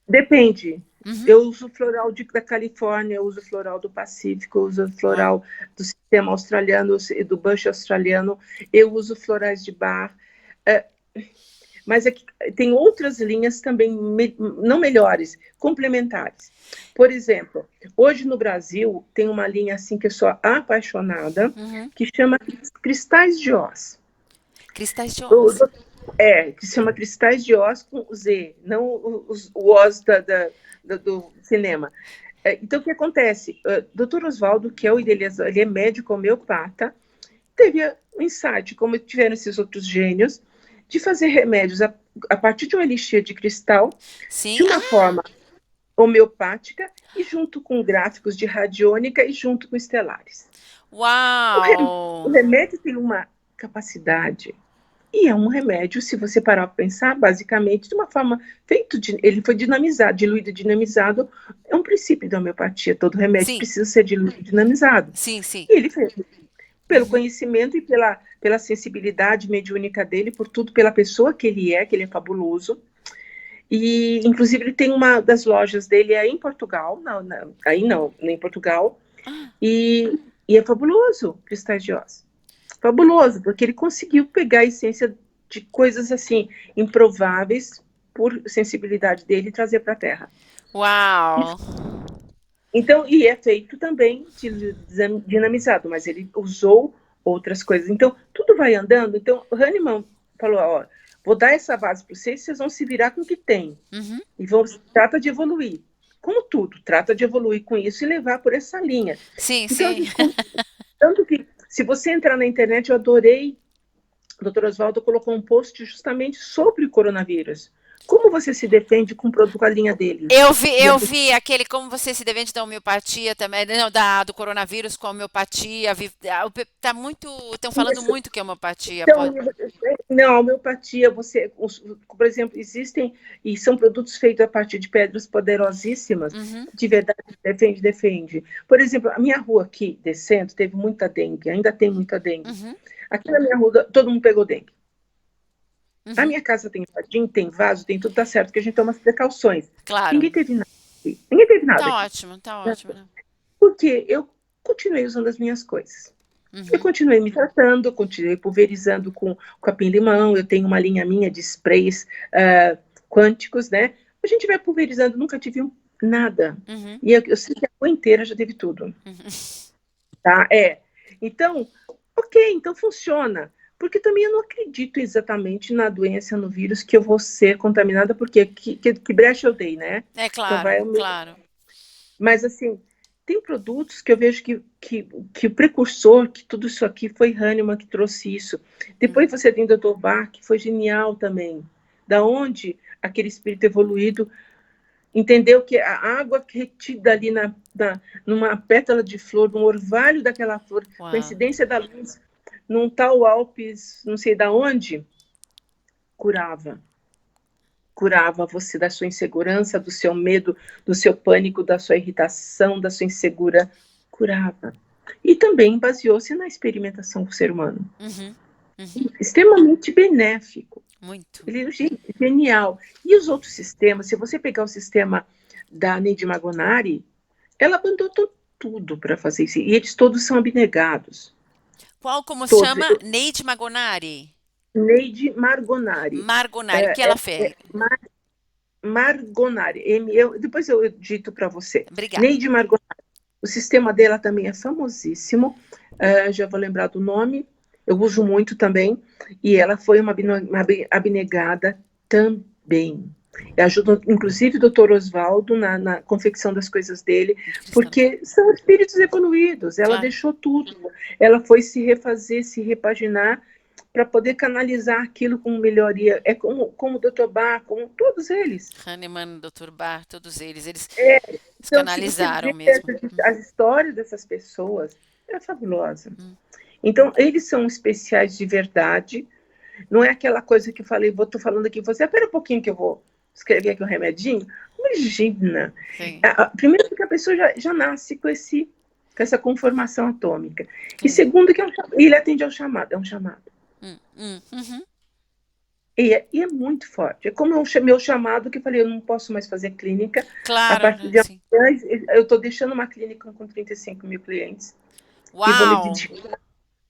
Speaker 2: Depende.
Speaker 1: Uhum.
Speaker 2: Eu uso floral da Califórnia, eu uso floral do Pacífico, eu uso
Speaker 1: Uau.
Speaker 2: floral do sistema australiano, do bush australiano, eu uso florais de bar. É, mas aqui tem outras linhas também, não melhores, complementares. Por exemplo, hoje no Brasil tem uma linha assim que eu sou apaixonada,
Speaker 1: Uhum.
Speaker 2: que chama Cristais de Oz.
Speaker 1: Cristais de
Speaker 2: O,
Speaker 1: Oz.
Speaker 2: que se chama Cristais de Oz com Z, não o Oz do cinema. Então, o que acontece? Dr. Oswaldo, que é ele é médico homeopata, teve um insight, como tiveram esses outros gênios, de fazer remédios a partir de um elixir de cristal,
Speaker 1: Sim.
Speaker 2: de uma
Speaker 1: Ah,
Speaker 2: forma homeopática, e junto com gráficos de radiônica e junto com estelares. O
Speaker 1: uau.
Speaker 2: remédio tem uma capacidade. E é um remédio, se você parar para pensar, basicamente, de uma forma ele foi dinamizado, diluído, dinamizado, é um princípio da homeopatia, todo remédio
Speaker 1: Sim.
Speaker 2: precisa ser diluído, dinamizado.
Speaker 1: Sim, sim.
Speaker 2: E ele fez, pelo
Speaker 1: Uhum.
Speaker 2: conhecimento e pela sensibilidade mediúnica dele, por tudo, pela pessoa que ele é fabuloso. E, inclusive, ele tem uma das lojas dele em Portugal, aí não, em Portugal,
Speaker 1: Ah,
Speaker 2: e é fabuloso, Cristais de Oz. Fabuloso, porque ele conseguiu pegar a essência de coisas assim, improváveis por sensibilidade dele e trazer para a Terra.
Speaker 1: uau.
Speaker 2: Então, e é feito também dinamizado, mas ele usou outras coisas. Então, tudo vai andando. Então, o Hahnemann falou: ó, vou dar essa base para vocês, vocês vão se virar com o que tem.
Speaker 1: Uhum.
Speaker 2: E trata de evoluir. Como tudo, trata de evoluir com isso e levar por essa linha.
Speaker 1: Sim,
Speaker 2: Então,
Speaker 1: sim.
Speaker 2: tanto que, se você entrar na internet, eu adorei, o Dr. Oswaldo colocou um post justamente sobre o coronavírus. Como você se defende com a linha dele?
Speaker 1: Eu vi aquele como você se defende da homeopatia também, não, do coronavírus com a homeopatia. Tá muito, estão falando
Speaker 2: Isso.
Speaker 1: muito que é homeopatia.
Speaker 2: Então, não, a homeopatia, por exemplo, existem e são produtos feitos a partir de pedras poderosíssimas,
Speaker 1: Uhum,
Speaker 2: de verdade, defende. Por exemplo, a minha rua aqui, descendo, teve muita dengue, ainda tem muita dengue.
Speaker 1: uhum,
Speaker 2: Aqui na minha rua, todo mundo pegou dengue. A
Speaker 1: uhum.
Speaker 2: minha casa tem jardim, tem vaso, tem tudo, tá certo, que a gente toma as precauções.
Speaker 1: Claro.
Speaker 2: Ninguém teve nada aqui. Ninguém teve nada
Speaker 1: Tá
Speaker 2: aqui.
Speaker 1: ótimo, tá ótimo, né?
Speaker 2: Porque eu continuei usando as minhas coisas. Eu
Speaker 1: Uhum.
Speaker 2: continuei me tratando, continuei pulverizando com capim-limão, eu tenho uma linha minha de sprays quânticos, né? A gente vai pulverizando, nunca tive nada.
Speaker 1: Uhum.
Speaker 2: E eu sei que a rua inteira já teve tudo,
Speaker 1: Uhum.
Speaker 2: tá? Então, ok, então funciona. Porque também eu não acredito exatamente na doença, no vírus, que eu vou ser contaminada, porque que brecha eu dei, né?
Speaker 1: É
Speaker 2: Então
Speaker 1: claro,
Speaker 2: vai o meu.
Speaker 1: claro.
Speaker 2: Mas, assim, tem produtos que eu vejo que o precursor, que tudo isso aqui foi Hahnemann que trouxe isso.
Speaker 1: Uhum.
Speaker 2: Depois você tem o Dr. Bach, que foi genial também. Da onde aquele espírito evoluído entendeu que a água retida ali numa pétala de flor, num orvalho daquela flor,
Speaker 1: Uau.
Speaker 2: coincidência da luz, num tal Alpes, não sei da onde, curava. Curava você da sua insegurança, do seu medo, do seu pânico, da sua irritação, da sua insegura. Curava. E também baseou-se na experimentação com o ser humano.
Speaker 1: Uhum. Uhum.
Speaker 2: Extremamente benéfico.
Speaker 1: Muito.
Speaker 2: Ele é genial. E os outros sistemas, se você pegar o sistema da Neide Magonari, ela abandonou tudo para fazer isso. E eles todos são abnegados.
Speaker 1: Qual como se
Speaker 2: Todos.
Speaker 1: chama? Neide Magonari.
Speaker 2: Neide Margonari.
Speaker 1: Margonari. O que
Speaker 2: É,
Speaker 1: ela fez?
Speaker 2: Margonari. Depois eu dito para você.
Speaker 1: Obrigada.
Speaker 2: Neide Margonari. O sistema dela também é famosíssimo. Já vou lembrar do nome. Eu uso muito também. E ela foi uma abnegada também. Ajuda, inclusive, o doutor Oswaldo na confecção das coisas dele, porque são espíritos evoluídos. Ela
Speaker 1: Claro.
Speaker 2: deixou tudo. Ela foi se refazer, se repaginar para poder canalizar aquilo com melhoria. É como o Dr. Bach, como todos eles.
Speaker 1: Hahnemann, Dr. Bar, todos eles
Speaker 2: Então, se você
Speaker 1: canalizaram
Speaker 2: vê
Speaker 1: mesmo.
Speaker 2: as histórias dessas pessoas, é fabulosa.
Speaker 1: Hum.
Speaker 2: Então, eles são especiais de verdade. Não é aquela coisa que eu falei, estou falando aqui, você, espera um pouquinho que eu vou escrever aqui um remedinho. Imagina.
Speaker 1: Sim.
Speaker 2: Primeiro, que a pessoa já nasce com essa conformação atômica. E
Speaker 1: Sim.
Speaker 2: segundo, que ele atende ao chamado, é um chamado.
Speaker 1: Uhum.
Speaker 2: E é muito forte. É como meu chamado, que eu falei, eu não posso mais fazer clínica. A
Speaker 1: Claro,
Speaker 2: partir
Speaker 1: né?
Speaker 2: de
Speaker 1: Sim.
Speaker 2: amanhã, eu estou deixando uma clínica com 35 mil clientes e vou me
Speaker 1: Uau!
Speaker 2: dedicar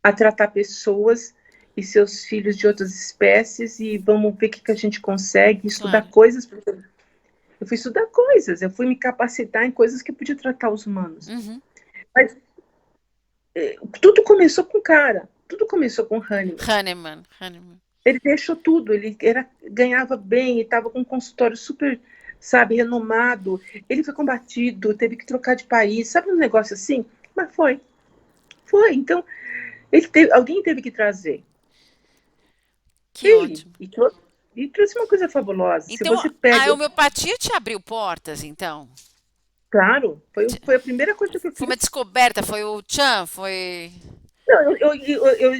Speaker 2: a tratar pessoas e seus filhos de outras espécies e vamos ver o que a gente consegue, estudar
Speaker 1: Claro.
Speaker 2: coisas. Eu fui estudar coisas, eu fui me capacitar em coisas que eu podia tratar os humanos.
Speaker 1: Uhum.
Speaker 2: Mas tudo começou com o cara, tudo começou com o Hahnemann.
Speaker 1: Hahnemann, Hahnemann.
Speaker 2: Ele deixou tudo, ele ganhava bem, estava com um consultório super, sabe, renomado. Ele foi combatido, teve que trocar de país, sabe um negócio assim? Mas foi. Então, alguém teve que trazer.
Speaker 1: Que
Speaker 2: Ele.
Speaker 1: ótimo.
Speaker 2: E trouxe uma coisa fabulosa. Se
Speaker 1: Então,
Speaker 2: você
Speaker 1: a
Speaker 2: pega.
Speaker 1: homeopatia te abriu portas, então?
Speaker 2: Claro, foi a primeira coisa que eu
Speaker 1: Foi uma
Speaker 2: fiz.
Speaker 1: descoberta, foi o Chan, foi...
Speaker 2: Não,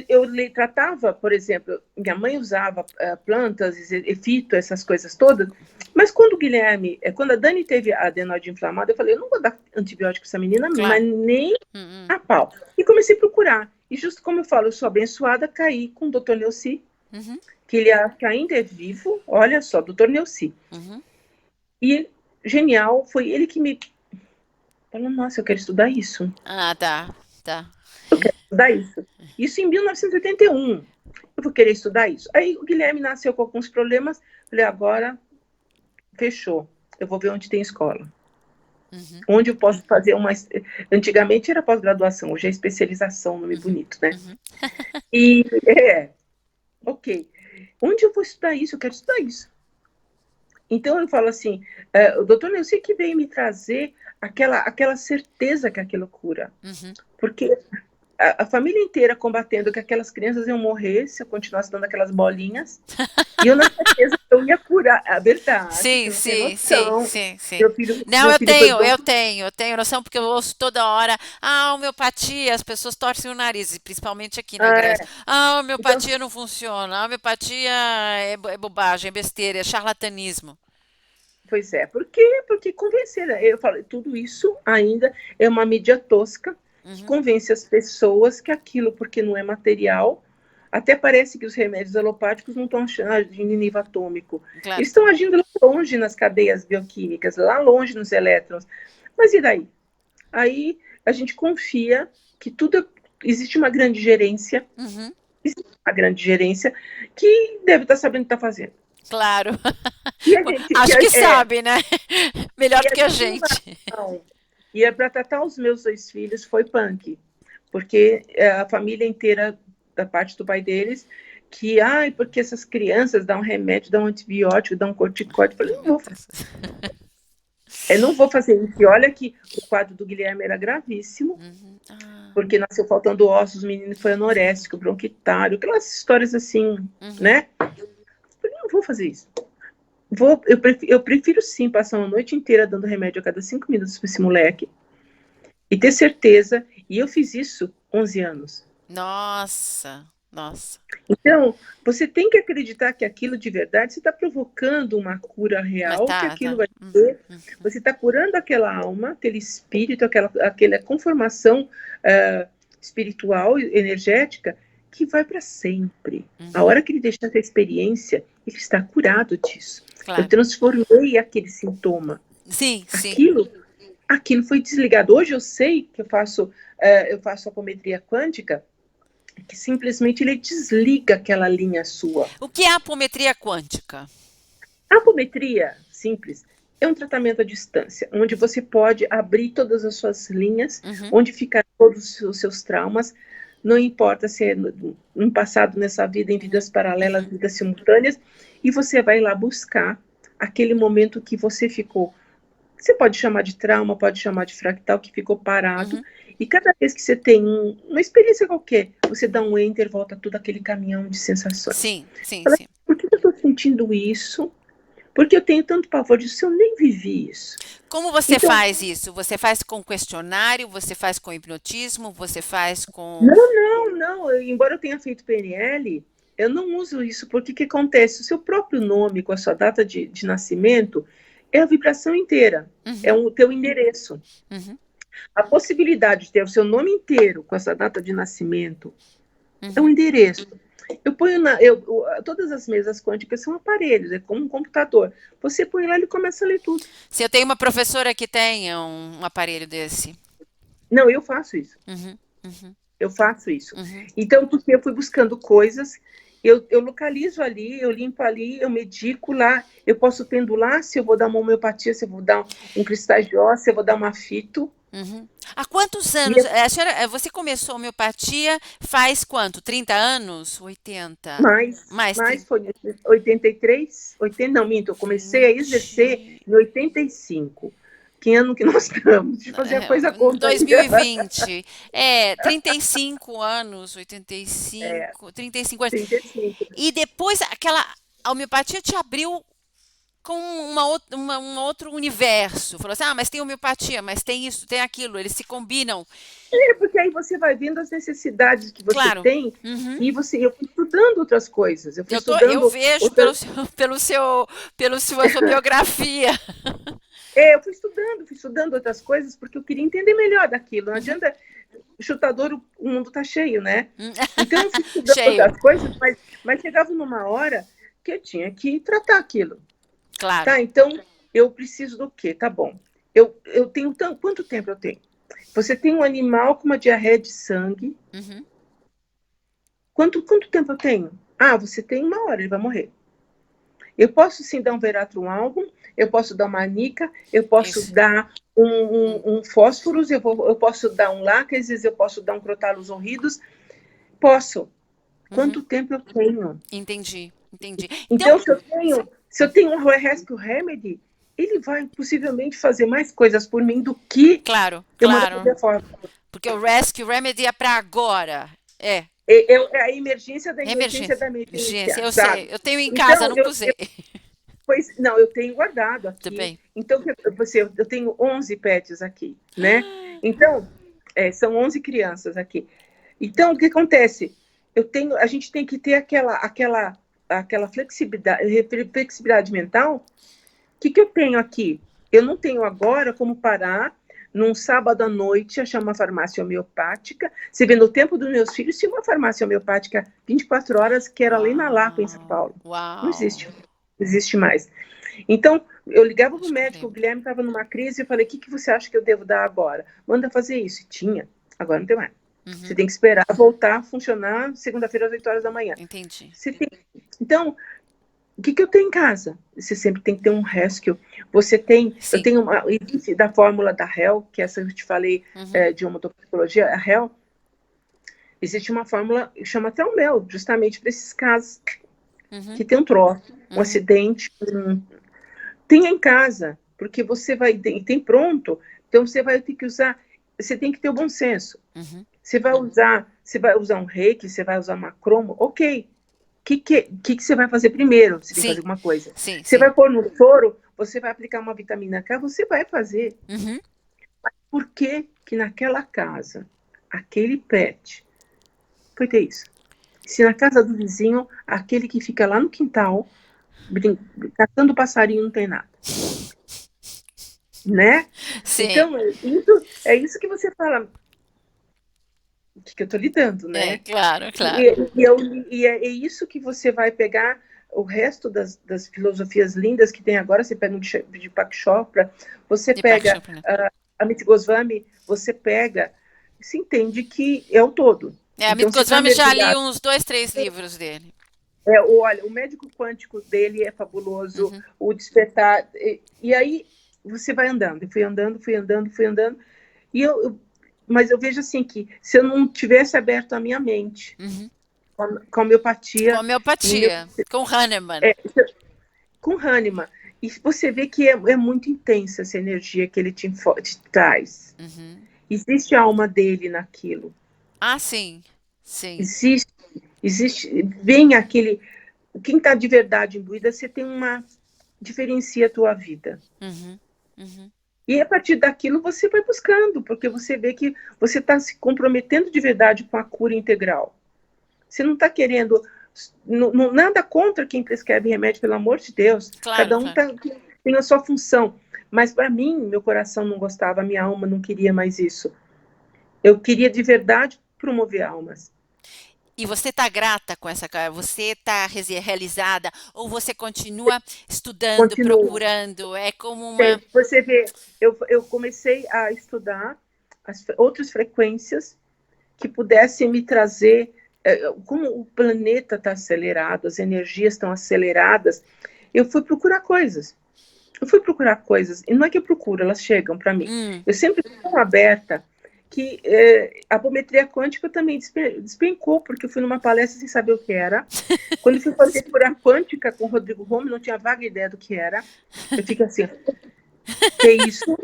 Speaker 2: eu tratava, por exemplo, minha mãe usava plantas, fito, essas coisas todas, mas quando a Dani teve a adenoide inflamada, eu falei, eu não vou dar antibiótico para essa menina, mas
Speaker 1: Claro.
Speaker 2: nem
Speaker 1: Uhum.
Speaker 2: a pau. E comecei a procurar. E justo como eu falo, eu sou abençoada, caí com o Dr. Neuci,
Speaker 1: Uhum.
Speaker 2: que ele que ainda é vivo, olha só, Dr. Neuci.
Speaker 1: Uhum.
Speaker 2: E genial, foi ele que me falou, nossa, eu quero estudar isso.
Speaker 1: Ah, tá, tá.
Speaker 2: Eu quero estudar isso. Isso em 1981. Eu vou querer estudar isso. Aí o Guilherme nasceu com alguns problemas. Falei, agora fechou. Eu vou ver onde tem escola.
Speaker 1: Uhum.
Speaker 2: Onde eu posso fazer uma. Antigamente era pós-graduação, hoje é especialização, nome
Speaker 1: Uhum.
Speaker 2: bonito, né?
Speaker 1: Uhum.
Speaker 2: E ok. Onde eu vou estudar isso? Eu quero estudar isso. Então eu falo assim, o doutor Neuci que veio me trazer aquela certeza que aquilo cura.
Speaker 1: Uhum.
Speaker 2: Porque a família inteira combatendo que aquelas crianças iam morrer se eu continuasse dando aquelas bolinhas. E eu, na certeza, eu ia curar. A verdade,
Speaker 1: Sim,
Speaker 2: você não tem
Speaker 1: sim, sim,
Speaker 2: noção.
Speaker 1: sim, sim.
Speaker 2: Meu filho,
Speaker 1: Não,
Speaker 2: meu
Speaker 1: eu
Speaker 2: filho foi
Speaker 1: tenho,
Speaker 2: bom.
Speaker 1: eu tenho noção porque eu ouço toda hora, homeopatia, as pessoas torcem o nariz, principalmente aqui na Grécia. A
Speaker 2: Então,
Speaker 1: homeopatia não funciona, a homeopatia é bobagem, é besteira, é charlatanismo.
Speaker 2: pois é. Porque convencer, eu falo, tudo isso ainda é uma mídia tosca que
Speaker 1: Uhum.
Speaker 2: convence as pessoas que aquilo, porque não é material, até parece que os remédios alopáticos não estão agindo em nível atômico.
Speaker 1: Claro
Speaker 2: Eles
Speaker 1: que
Speaker 2: estão
Speaker 1: não.
Speaker 2: agindo lá longe nas cadeias bioquímicas, lá longe nos elétrons. Mas e daí? Aí a gente confia que tudo existe uma grande gerência,
Speaker 1: Uhum.
Speaker 2: a grande gerência que deve estar sabendo o que está fazendo.
Speaker 1: Claro.
Speaker 2: E a gente,
Speaker 1: Acho que sabe, né? Melhor
Speaker 2: e
Speaker 1: do
Speaker 2: a
Speaker 1: que a
Speaker 2: gente tem uma
Speaker 1: gente.
Speaker 2: relação. E para tratar os meus 2 filhos foi punk, porque a família inteira, da parte do pai deles, porque essas crianças dão remédio, dão antibiótico, dão corticóide. Eu falei,
Speaker 1: Ai, meu Deus.
Speaker 2: eu não vou fazer isso. E olha que o quadro do Guilherme era gravíssimo,
Speaker 1: Uhum. Ah,
Speaker 2: porque nasceu faltando ossos, o menino foi anorésico, bronquitário, aquelas histórias assim,
Speaker 1: uhum.
Speaker 2: né? Eu falei, não vou fazer isso. Eu prefiro sim passar uma noite inteira dando remédio a cada 5 minutos para esse moleque e ter certeza. E eu fiz isso 11 anos.
Speaker 1: Nossa, nossa.
Speaker 2: Então, você tem que acreditar que aquilo de verdade, você está provocando uma cura
Speaker 1: Mas
Speaker 2: real, que
Speaker 1: tá,
Speaker 2: aquilo
Speaker 1: tá.
Speaker 2: vai
Speaker 1: Uhum,
Speaker 2: ter.
Speaker 1: uhum.
Speaker 2: Você está curando aquela alma, aquele espírito, aquela conformação espiritual, energética, que vai para sempre. A
Speaker 1: Uhum.
Speaker 2: hora que ele deixar essa experiência, ele está curado disso. Eu
Speaker 1: Claro.
Speaker 2: transformei aquele sintoma.
Speaker 1: Sim, sim.
Speaker 2: Aquilo, aquilo foi desligado. Hoje eu sei que eu faço apometria quântica, que simplesmente ele desliga aquela linha sua.
Speaker 1: O que é a apometria quântica?
Speaker 2: A apometria simples é um tratamento à distância, onde você pode abrir todas as suas linhas,
Speaker 1: Uhum,
Speaker 2: onde ficam todos os seus traumas, não importa se é no passado, nessa vida, em vidas paralelas,
Speaker 1: uhum,
Speaker 2: vidas simultâneas, e você vai lá buscar aquele momento que você ficou. Você pode chamar de trauma, pode chamar de fractal, que ficou parado,
Speaker 1: uhum.
Speaker 2: e cada vez que você tem uma experiência qualquer, você dá um enter, volta todo aquele caminhão de sensações.
Speaker 1: Sim, sim,
Speaker 2: Fala,
Speaker 1: sim.
Speaker 2: por que eu estou sentindo isso? Porque eu tenho tanto pavor disso, eu nem vivi isso.
Speaker 1: Como você
Speaker 2: Então,
Speaker 1: faz isso? Você faz com questionário? Você faz com hipnotismo? Você faz com.
Speaker 2: não, embora eu tenha feito PNL, eu não uso isso, porque o que acontece? O seu próprio nome com a sua data de nascimento é a vibração inteira, é
Speaker 1: Uhum,
Speaker 2: o teu endereço.
Speaker 1: uhum,
Speaker 2: A possibilidade de ter o seu nome inteiro com essa data de nascimento é um
Speaker 1: uhum.
Speaker 2: endereço. Eu ponho todas as mesas quânticas são aparelhos, é como um computador. Você põe lá, ele começa a ler tudo.
Speaker 1: Se eu tenho uma professora que tenha um aparelho desse.
Speaker 2: Não, eu faço isso.
Speaker 1: Uhum, uhum,
Speaker 2: Eu faço isso.
Speaker 1: uhum.
Speaker 2: Então, porque eu fui buscando coisas, eu localizo ali, eu limpo ali, eu medico lá, eu posso pendular se eu vou dar uma homeopatia, se eu vou dar um cristais de ó, se eu vou dar uma fito.
Speaker 1: Uhum. Há quantos
Speaker 2: E
Speaker 1: anos? A senhora, você começou a homeopatia faz quanto? 30 anos? 80? Mais
Speaker 2: mais
Speaker 1: 30?
Speaker 2: foi em 83, 80, não, minto, eu comecei a exercer
Speaker 1: 20,
Speaker 2: em 85. Que ano que nós estamos? Deixa eu fazer a coisa conta aí.
Speaker 1: 2020. É, 35 anos,
Speaker 2: É,
Speaker 1: 85, 35 anos.
Speaker 2: 35.
Speaker 1: E depois aquela a homeopatia te abriu com um outro universo. Falou assim: ah, mas tem homeopatia, mas tem isso, tem aquilo, eles se combinam.
Speaker 2: É, porque aí você vai vendo as necessidades que você
Speaker 1: Claro.
Speaker 2: tem
Speaker 1: Uhum.
Speaker 2: e eu fui estudando outras coisas, eu fui
Speaker 1: Eu
Speaker 2: estudando
Speaker 1: vejo
Speaker 2: outras,
Speaker 1: pelo sua biografia.
Speaker 2: eu fui estudando outras coisas porque eu queria entender melhor daquilo. Não
Speaker 1: Uhum.
Speaker 2: adianta chutador, o mundo está cheio, né?
Speaker 1: Hum.
Speaker 2: Então eu fui estudando
Speaker 1: Cheio.
Speaker 2: outras coisas, mas chegava numa hora que eu tinha que tratar aquilo.
Speaker 1: Claro.
Speaker 2: Tá, então eu preciso do quê? Tá bom. Eu tenho quanto tempo eu tenho? Você tem um animal com uma diarreia de sangue.
Speaker 1: Uhum.
Speaker 2: Quanto tempo eu tenho? Ah, você tem 1 hora, ele vai morrer. Eu posso sim dar um Veratrum álbum, eu posso dar uma anica, eu posso
Speaker 1: Isso.
Speaker 2: dar um fósforos, eu posso dar um lácteos, eu posso dar um crotalos horridos. Posso.
Speaker 1: Uhum.
Speaker 2: Quanto tempo eu tenho?
Speaker 1: Entendi, entendi.
Speaker 2: Então,
Speaker 1: Então,
Speaker 2: se eu tenho um Rescue Remedy, ele vai possivelmente fazer mais coisas por mim do que
Speaker 1: claro,
Speaker 2: eu mandar fazer
Speaker 1: claro.
Speaker 2: a forma.
Speaker 1: Porque o Rescue Remedy é para agora. É,
Speaker 2: É a emergência da emergência
Speaker 1: emergência.
Speaker 2: da
Speaker 1: Emergência,
Speaker 2: emergência,
Speaker 1: eu
Speaker 2: sabe?
Speaker 1: sei. Eu tenho em casa,
Speaker 2: Então,
Speaker 1: nunca usei.
Speaker 2: pois, não, eu tenho guardado aqui.
Speaker 1: Também.
Speaker 2: Então, eu tenho 11 pets aqui, né? Então, são 11 crianças aqui. Então, o que acontece? A gente tem que ter aquela flexibilidade mental. O que eu tenho aqui? Eu não tenho agora como parar num sábado à noite achar uma farmácia homeopática. Você vê, no tempo dos meus filhos, tinha uma farmácia homeopática 24 horas, que era ali na Lapa, em São
Speaker 1: Uau,
Speaker 2: Paulo. Não existe.
Speaker 1: uau.
Speaker 2: Não existe mais. Então, eu ligava para o
Speaker 1: Acho que eu
Speaker 2: médico, o
Speaker 1: lembro.
Speaker 2: Guilherme estava numa crise, eu falei, o que você acha que eu devo dar agora? Manda fazer isso. E tinha. Agora não tem mais. Você
Speaker 1: Uhum,
Speaker 2: tem que esperar voltar a funcionar segunda-feira às 8 horas da manhã.
Speaker 1: entendi.
Speaker 2: Você tem... Então, o que eu tenho em casa? Você sempre tem que ter um rescue. Eu
Speaker 1: Sim.
Speaker 2: tenho da fórmula da HEL, que essa eu te falei,
Speaker 1: Uhum,
Speaker 2: de homotoxicologia, a HEL, existe uma fórmula que chama até o mel, justamente para esses casos
Speaker 1: uhum,
Speaker 2: que tem um troço, um
Speaker 1: uhum,
Speaker 2: acidente, tenha em casa, porque você tem pronto, então você vai ter que usar, você tem que ter o bom senso.
Speaker 1: uhum.
Speaker 2: Você vai usar um reiki, você vai usar uma cromo, ok. O que você vai fazer primeiro? Você tem que fazer
Speaker 1: Sim,
Speaker 2: alguma coisa.
Speaker 1: sim,
Speaker 2: Você
Speaker 1: sim.
Speaker 2: vai pôr no soro, você vai aplicar uma vitamina K, você vai fazer.
Speaker 1: Uhum.
Speaker 2: Por que que naquela casa, aquele pet foi ter isso? Se na casa do vizinho, aquele que fica lá no quintal, catando passarinho, não tem nada, né?
Speaker 1: Sim,
Speaker 2: Então, é isso que você fala, o que eu estou lidando,
Speaker 1: é,
Speaker 2: né?
Speaker 1: claro,
Speaker 2: E,
Speaker 1: claro.
Speaker 2: é isso que você vai pegar o resto das filosofias lindas que tem agora. Você pega um de Pak Chopra, você
Speaker 1: Deepak
Speaker 2: pega
Speaker 1: Chopra, né?
Speaker 2: Amit Goswami, você pega, se entende que é o todo.
Speaker 1: É, Amit
Speaker 2: Então, você está
Speaker 1: Goswami já li
Speaker 2: mergulhado.
Speaker 1: uns dois, três livros dele.
Speaker 2: Olha, o médico quântico dele é fabuloso,
Speaker 1: Uhum,
Speaker 2: o despertar. E aí você vai andando. Eu fui andando, fui andando, fui andando. Mas eu vejo assim que se eu não tivesse aberto a minha mente
Speaker 1: uhum.
Speaker 2: com a
Speaker 1: Com
Speaker 2: homeopatia,
Speaker 1: homeopatia, com Hahnemann.
Speaker 2: é, com Hahnemann, e você vê que é muito intensa essa energia que ele te traz.
Speaker 1: Uhum.
Speaker 2: Existe a alma dele naquilo.
Speaker 1: Ah, sim, sim.
Speaker 2: Existe, vem aquele. Quem está de verdade imbuída, você tem uma. Diferencia a tua vida.
Speaker 1: Uhum, uhum.
Speaker 2: E a partir daquilo você vai buscando, porque você vê que você está se comprometendo de verdade com a cura integral. Você não está querendo. Nada contra quem prescreve remédio, pelo amor de Deus.
Speaker 1: Claro,
Speaker 2: Cada um
Speaker 1: claro.
Speaker 2: tem a sua função. Mas para mim, meu coração não gostava, minha alma não queria mais isso. Eu queria de verdade promover almas.
Speaker 1: E você está grata com essa, você está realizada ou você continua estudando,
Speaker 2: Continuo.
Speaker 1: procurando? É como uma.
Speaker 2: Você vê, eu comecei a estudar outras frequências que pudessem me trazer, como o planeta está acelerado, as energias estão aceleradas, eu fui procurar coisas. Eu fui procurar coisas, e não é que eu procuro, elas chegam para mim. Eu sempre estou aberta, que a apometria quântica também despencou, porque eu fui numa palestra sem saber o que era. Quando eu fui fazer cura quântica com o Rodrigo Rome, não tinha vaga ideia do que era. Eu fico assim, que é isso?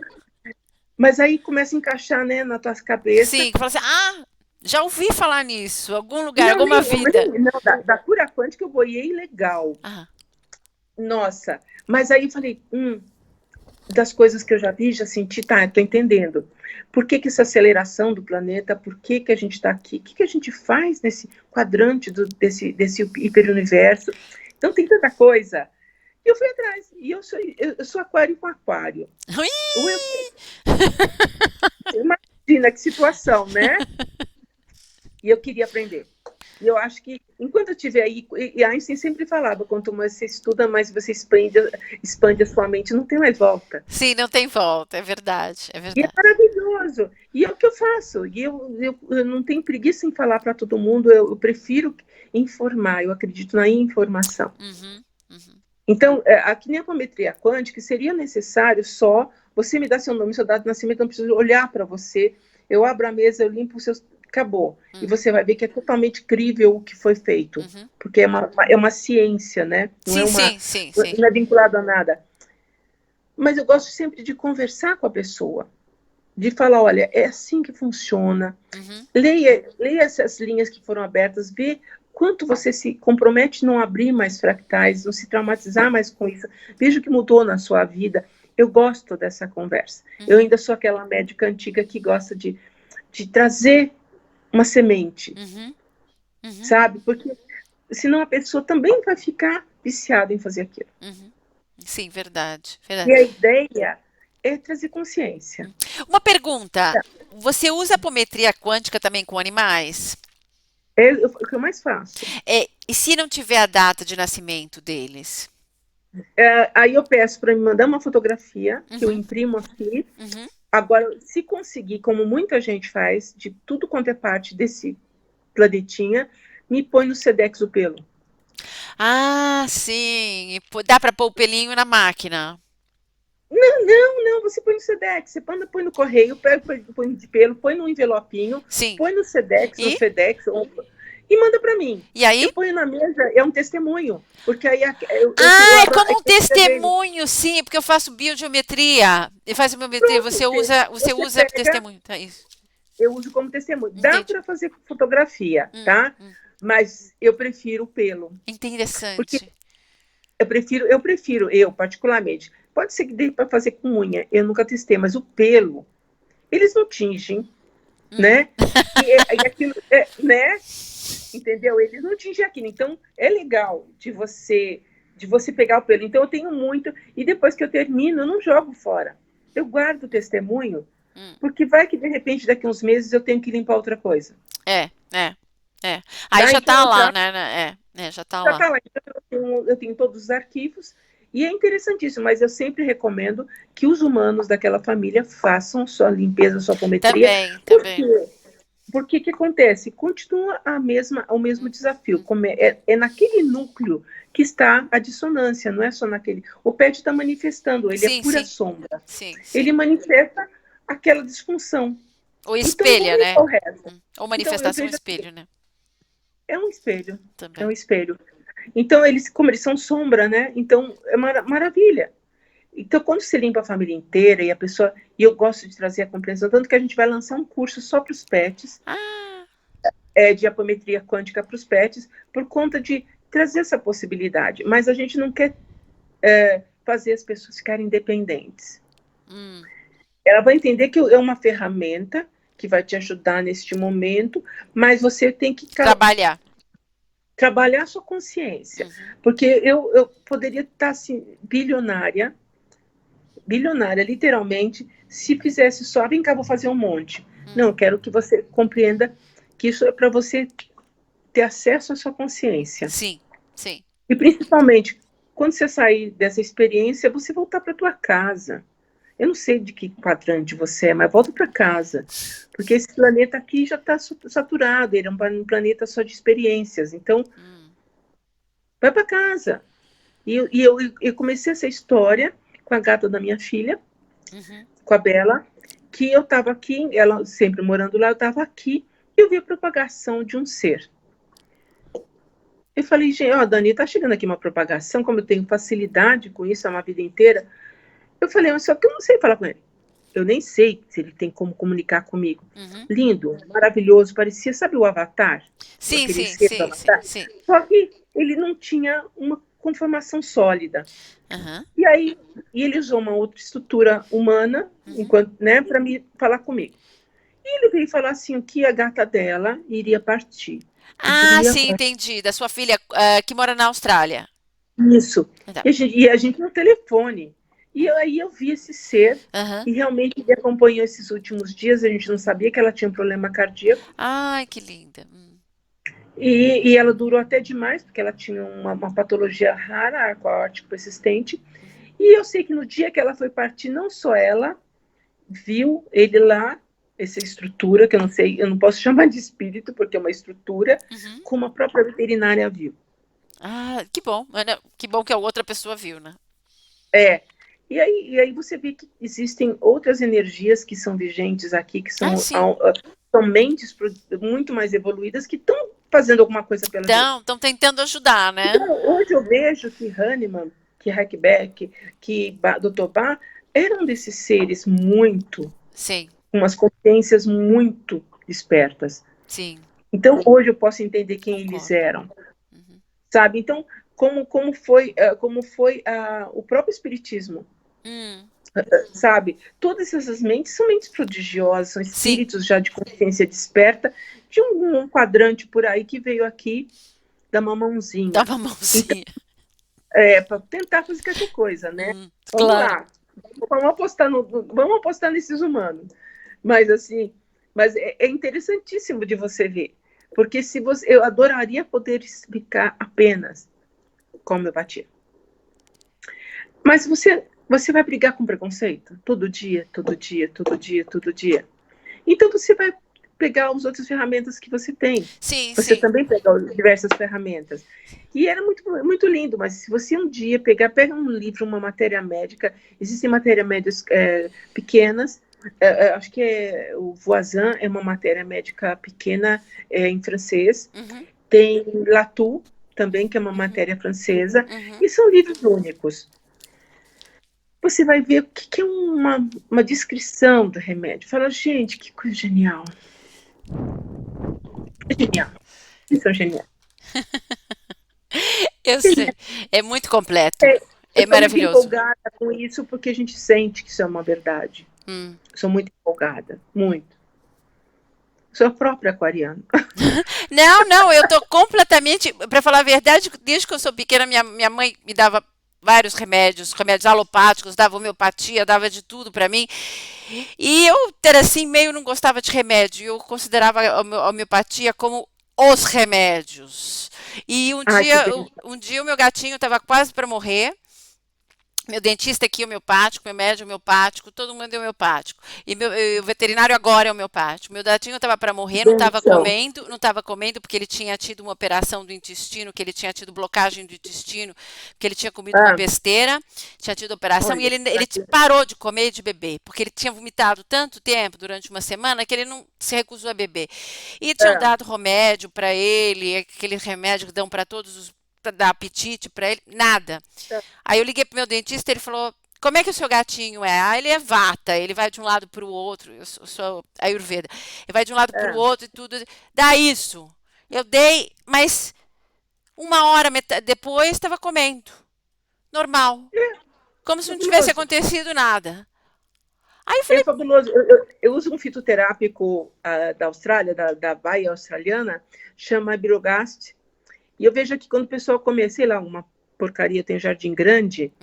Speaker 2: Mas aí começa a encaixar, né, na tua cabeça.
Speaker 1: Sim, que fala assim, já ouvi falar nisso, algum lugar,
Speaker 2: Não,
Speaker 1: alguma vida.
Speaker 2: não, da cura quântica eu boiei legal.
Speaker 1: Ah,
Speaker 2: Nossa, mas aí falei, das coisas que eu já vi, já senti, tá, estou entendendo. Por que essa aceleração do planeta? Por que a gente está aqui? O que a gente faz nesse quadrante desse hiperuniverso? Então tem tanta coisa. E eu fui atrás. E eu sou aquário com aquário. Imagina que situação, né? E eu queria aprender. E eu acho que, enquanto eu estiver aí, e Einstein sempre falava, quanto mais você estuda, mais você expande a sua mente, não tem mais volta.
Speaker 1: sim, não tem volta, é verdade, é
Speaker 2: E é
Speaker 1: verdade.
Speaker 2: maravilhoso. E é o que eu faço. E eu não tenho preguiça em falar para todo mundo, eu prefiro informar, eu acredito na informação.
Speaker 1: Uhum, uhum.
Speaker 2: Então, aqui na apometria quântica, seria necessário só você me dar seu nome, seu dado de nascimento, não preciso olhar para você, eu abro a mesa, eu limpo os seus... Acabou. E você vai ver que é totalmente crível o que foi feito. Porque é uma ciência, né? Não
Speaker 1: Sim.
Speaker 2: Não é vinculado a nada. Mas eu gosto sempre de conversar com a pessoa. De falar, olha, é assim que funciona. Leia essas linhas que foram abertas, vê quanto você se compromete a não abrir mais fractais, não se traumatizar mais com isso. Veja o que mudou na sua vida. Eu gosto dessa conversa. Eu ainda sou aquela médica antiga que gosta de trazer uma semente, sabe? Porque senão a pessoa também vai ficar viciada em fazer aquilo.
Speaker 1: Sim, verdade,
Speaker 2: E
Speaker 1: verdade.
Speaker 2: a ideia é trazer consciência.
Speaker 1: Uma pergunta, você usa apometria quântica também com animais?
Speaker 2: É o que eu mais faço.
Speaker 1: E se não tiver a data de nascimento deles?
Speaker 2: Aí eu peço para me mandar uma fotografia, que eu imprimo aqui. Agora, se conseguir, como muita gente faz, de tudo quanto é parte desse planetinha, me põe no Sedex o pelo.
Speaker 1: Ah, sim. Dá para pôr o pelinho na máquina.
Speaker 2: Não, você põe no Sedex, você põe no correio, põe de pelo, põe no envelopinho,
Speaker 1: Sim.
Speaker 2: põe no Sedex, no
Speaker 1: E?
Speaker 2: FedEx, e manda para mim.
Speaker 1: E aí?
Speaker 2: Eu ponho na mesa, é um testemunho, porque aí eu
Speaker 1: É como um testemunho, sim, porque eu faço biogeometria. Eu faço biometria,
Speaker 2: Pronto,
Speaker 1: você usa
Speaker 2: pega,
Speaker 1: testemunho, tá isso.
Speaker 2: eu uso como testemunho. Dá
Speaker 1: Entendi.
Speaker 2: para fazer fotografia, tá? Mas eu prefiro o pelo. Porque
Speaker 1: Interessante.
Speaker 2: eu particularmente, pode ser que dê para fazer com unha, eu nunca testei, mas o pelo, eles não tingem, né? E aquilo, né? Entendeu? Eles não tingem aquilo. Então, é legal de você pegar o pelo. Então, eu tenho muito, e depois que eu termino, eu não jogo fora. Eu guardo o testemunho, porque vai que, de repente, daqui uns meses eu tenho que limpar outra coisa.
Speaker 1: É. Aí já tá lá, né? Já tá
Speaker 2: Já
Speaker 1: lá.
Speaker 2: está lá. Então, eu tenho todos os arquivos, e é interessantíssimo, mas eu sempre recomendo que os humanos daquela família façam sua limpeza, sua apometria.
Speaker 1: Também.
Speaker 2: Porque que acontece? Continua o mesmo desafio. É naquele núcleo que está a dissonância, não é só naquele. O PET está manifestando, ele é pura sombra.
Speaker 1: Sim.
Speaker 2: Ele manifesta aquela disfunção.
Speaker 1: Ou espelha,
Speaker 2: então,
Speaker 1: né?
Speaker 2: o resto.
Speaker 1: Ou manifestação
Speaker 2: Então,
Speaker 1: espelho, né?
Speaker 2: É um espelho.
Speaker 1: Também.
Speaker 2: É um espelho. Então, como eles são sombra, né? Então, é maravilha. Então, quando se limpa a família inteira e a pessoa... E eu gosto de trazer a compreensão, tanto que a gente vai lançar um curso só para os pets, de apometria quântica para os pets, por conta de trazer essa possibilidade. Mas a gente não quer fazer as pessoas ficarem independentes. Ela vai entender que é uma ferramenta que vai te ajudar neste momento, mas você tem que trabalhar a sua consciência. Porque eu poderia estar assim, bilionária, literalmente, se fizesse só, vem cá, vou fazer um monte. Não, eu quero que você compreenda que isso é para você ter acesso à sua consciência.
Speaker 1: Sim, sim.
Speaker 2: E principalmente, quando você sair dessa experiência, você voltar para tua casa. Eu não sei de que quadrante você é, mas volta para casa. Porque esse planeta aqui já está saturado, ele é um planeta só de experiências. Então, vai para casa. Eu comecei essa história com a gata da minha filha, com a Bela, que eu estava aqui, ela sempre morando lá, eu estava aqui, e eu vi a propagação de um ser. Eu falei, gente, ó, Dani, tá chegando aqui uma propagação, como eu tenho facilidade com isso há uma vida inteira. Eu falei, mas só que eu não sei falar com ele. Eu nem sei se ele tem como comunicar comigo. Lindo, maravilhoso, parecia, sabe o Avatar?
Speaker 1: Sim, sim, sim,
Speaker 2: Avatar?
Speaker 1: sim.
Speaker 2: Só que ele não tinha uma conformação sólida. E aí ele usou uma outra estrutura humana, né, para me falar comigo. E ele veio falar assim, que a gata dela iria partir.
Speaker 1: Ah, sim, entendi. Da sua filha que mora na Austrália.
Speaker 2: Isso. Tá. E a gente no telefone. E aí eu vi esse ser, e realmente ele acompanhou esses últimos dias, a gente não sabia que ela tinha um problema cardíaco.
Speaker 1: Ai, que linda.
Speaker 2: E ela durou até demais, porque ela tinha uma patologia rara, arco aórtico persistente. E eu sei que no dia que ela foi partir, não só ela viu ele lá, essa estrutura, que eu não sei, eu não posso chamar de espírito, porque é uma estrutura, como a própria veterinária viu.
Speaker 1: Ah, que bom. Que bom que a outra pessoa viu, né?
Speaker 2: É. E aí você vê que existem outras energias que são vigentes aqui, que são mentes muito mais evoluídas, que estão fazendo alguma coisa pela gente.
Speaker 1: Estão tentando ajudar, né?
Speaker 2: Então, hoje eu vejo que Hahnemann, que Hackbeck, que Dr. Bach eram desses seres muito, com umas consciências muito despertas.
Speaker 1: Sim.
Speaker 2: Então, hoje eu posso entender quem eles eram. Sabe? Então, como foi o próprio espiritismo. Sabe? Todas essas mentes são mentes prodigiosas, são espíritos já de consciência desperta, de um quadrante por aí que veio aqui da mamãozinha.
Speaker 1: Da mamãozinha.
Speaker 2: Então, para tentar fazer qualquer coisa, né? Vamos lá. Vamos apostar nesses humanos. Mas assim, é interessantíssimo de você ver. Porque eu adoraria poder explicar apenas como eu batia. Mas você vai brigar com preconceito? Todo dia, todo dia, todo dia, todo dia. Então você vai pegar as outras ferramentas que você tem. Você também pega diversas ferramentas. E era muito, muito lindo, mas se você um dia pega um livro, uma matéria médica, existem matérias médicas pequenas, acho que o Voisin é uma matéria médica pequena em francês. Tem Latour também, que é uma matéria francesa, e são livros únicos. Você vai ver o que é uma descrição do remédio. Fala, gente, que coisa genial. É genial. Eles são geniais.
Speaker 1: Eu sei. É muito completo. É maravilhoso.
Speaker 2: Eu estou muito empolgada com isso, porque a gente sente que isso é uma verdade. Sou muito empolgada, muito. Sou a própria aquariana.
Speaker 1: Não, eu tô completamente... Para falar a verdade, desde que eu sou pequena, minha mãe me dava vários remédios alopáticos, dava homeopatia, dava de tudo para mim. E eu, assim, meio não gostava de remédio. Eu considerava a homeopatia como os remédios. E um dia o meu gatinho estava quase para morrer. Meu dentista aqui é homeopático, meu médico é homeopático, todo mundo é homeopático. E o veterinário agora é homeopático. Meu gatinho estava para morrer, não estava comendo porque ele tinha tido uma operação do intestino, que ele tinha tido blocagem do intestino, porque ele tinha comido uma besteira, tinha tido operação, e ele parou de comer e de beber, porque ele tinha vomitado tanto tempo, durante uma semana, que ele não se recusou a beber. E tinham dado remédio para ele, aquele remédio que dão para todos os dar apetite para ele, nada. Aí eu liguei pro meu dentista e ele falou, como é que o seu gatinho é? Ah, ele é vata, ele vai de um lado para o outro, eu sou Ayurveda, ele vai de um lado para o outro e tudo, dá isso. Eu dei, mas uma hora depois estava comendo, normal, como se não tivesse acontecido nada. Aí eu falei,
Speaker 2: é fabuloso. Eu uso um fitoterápico da Austrália, da baia australiana, chama Birogast. E eu vejo aqui quando o pessoal come, sei lá, uma porcaria, tem um jardim grande,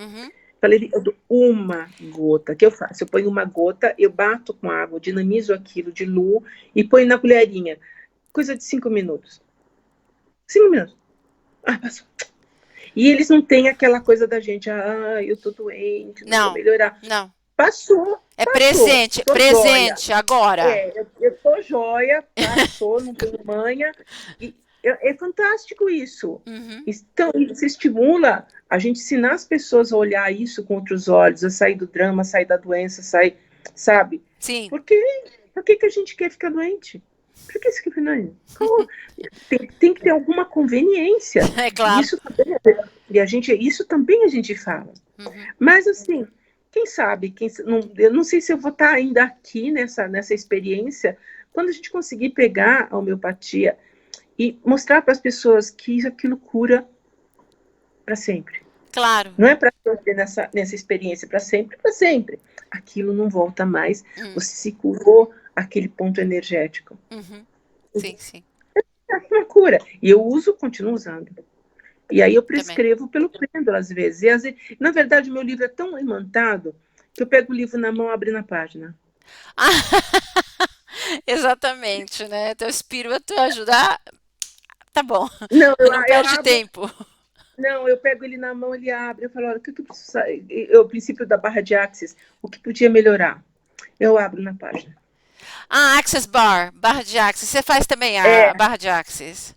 Speaker 2: falei, eu dou uma gota. O que eu faço? Eu ponho uma gota, eu bato com água, dinamizo aquilo de lu e ponho na colherinha. Coisa de 5 minutos. 5 minutos. Ah, passou. E eles não têm aquela coisa da gente, eu tô doente, não vou
Speaker 1: Não,
Speaker 2: melhorar.
Speaker 1: não.
Speaker 2: Passou,
Speaker 1: É
Speaker 2: passou.
Speaker 1: presente,
Speaker 2: Tô joia.
Speaker 1: presente, agora.
Speaker 2: Eu tô joia, passou, não tenho manha. E é fantástico isso.
Speaker 1: Uhum,
Speaker 2: Então, isso estimula a gente ensinar as pessoas a olhar isso com outros olhos, a sair do drama, a sair da doença, sair, sabe?
Speaker 1: sim,
Speaker 2: Porque por que a gente quer ficar doente? Por que você quer ficar doente? Tem que ter alguma conveniência.
Speaker 1: é
Speaker 2: E
Speaker 1: claro.
Speaker 2: isso também a gente fala.
Speaker 1: Uhum,
Speaker 2: Mas assim, quem sabe, eu não sei se eu vou estar ainda aqui nessa experiência, quando a gente conseguir pegar a homeopatia e mostrar para as pessoas que aquilo cura para sempre.
Speaker 1: claro.
Speaker 2: Não é para sempre nessa experiência, para sempre, para sempre. Aquilo não volta mais.
Speaker 1: Hum,
Speaker 2: Você se curou aquele ponto energético.
Speaker 1: uhum, sim, sim,
Speaker 2: É uma cura. E eu continuo usando. E aí eu
Speaker 1: também.
Speaker 2: prescrevo pelo pêndulo, às vezes. E, às vezes. Na verdade, o meu livro é tão imantado que eu pego o livro na mão, abro na página.
Speaker 1: Exatamente, né? Teu espírito ajudar, tá bom.
Speaker 2: Não,
Speaker 1: Não
Speaker 2: eu
Speaker 1: perde
Speaker 2: abro.
Speaker 1: tempo.
Speaker 2: Não, eu pego ele na mão, ele abre. Eu falo, olha, o que eu preciso. O princípio da barra de Axis, o que podia melhorar? Eu abro na página.
Speaker 1: Ah, Access Bar, barra de Access. Você faz também a
Speaker 2: É,
Speaker 1: barra de Access?